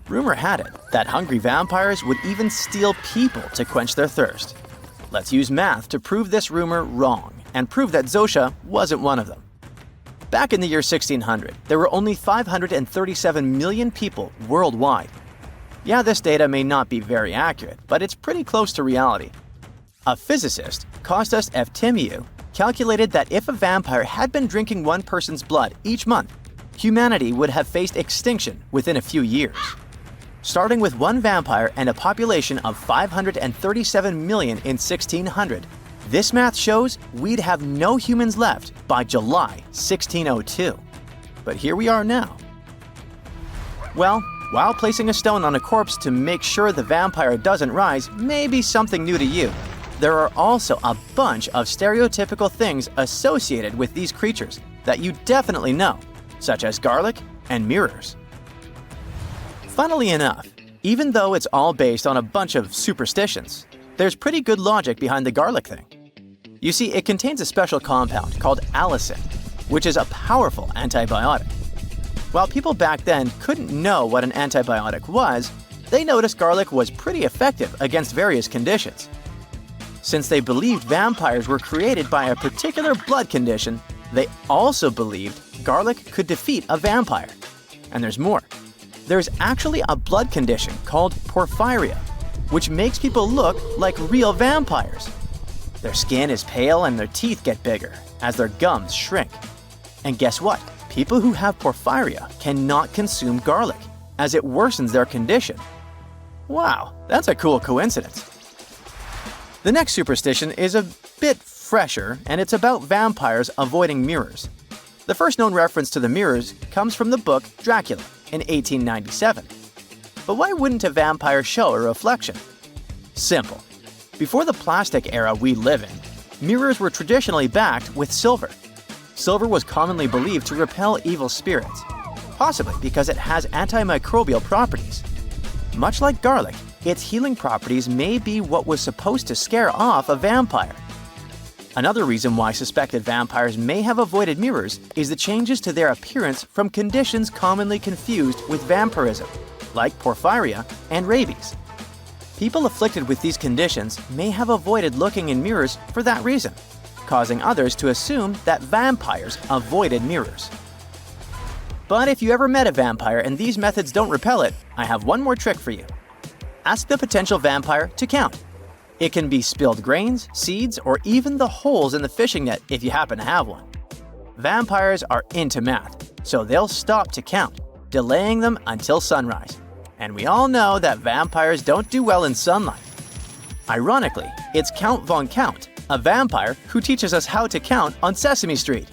Rumor had it that hungry vampires would even steal people to quench their thirst. Let's use math to prove this rumor wrong and prove that Zosia wasn't one of them. Back in the year 1600, there were only 537 million people worldwide. Yeah, this data may not be very accurate, but it's pretty close to reality. A physicist, Kostas Eftimiou, calculated that if a vampire had been drinking one person's blood each month, humanity would have faced extinction within a few years. Starting with one vampire and a population of 537 million in 1600, this math shows we'd have no humans left by July 1602. But here we are now. Well, while placing a stone on a corpse to make sure the vampire doesn't rise may be something new to you, there are also a bunch of stereotypical things associated with these creatures that you definitely know, such as garlic and mirrors. Funnily enough, even though it's all based on a bunch of superstitions, there's pretty good logic behind the garlic thing. You see, it contains a special compound called allicin, which is a powerful antibiotic. While people back then couldn't know what an antibiotic was, they noticed garlic was pretty effective against various conditions. Since they believed vampires were created by a particular blood condition, they also believed garlic could defeat a vampire. And there's more. There's actually a blood condition called porphyria, which makes people look like real vampires. Their skin is pale and their teeth get bigger as their gums shrink. And guess what? People who have porphyria cannot consume garlic. as it worsens their condition. Wow, that's a cool coincidence. The next superstition is a bit fresher, and it's about vampires avoiding mirrors. The first known reference to the mirrors comes from the book Dracula in 1897. But why wouldn't a vampire show a reflection? Simple. Before the plastic era we live in, mirrors were traditionally backed with silver. Silver was commonly believed to repel evil spirits, possibly because it has antimicrobial properties. Much like garlic, its healing properties may be what was supposed to scare off a vampire. Another reason why suspected vampires may have avoided mirrors is the changes to their appearance from conditions commonly confused with vampirism, like porphyria and rabies. People afflicted with these conditions may have avoided looking in mirrors for that reason, causing others to assume that vampires avoided mirrors. But if you ever met a vampire and these methods don't repel it, I have one more trick for you. Ask the potential vampire to count. It can be spilled grains, seeds, or even the holes in the fishing net if you happen to have one. Vampires are into math, so they'll stop to count, delaying them until sunrise. And we all know that vampires don't do well in sunlight. Ironically, it's Count von Count, a vampire who teaches us how to count on Sesame Street.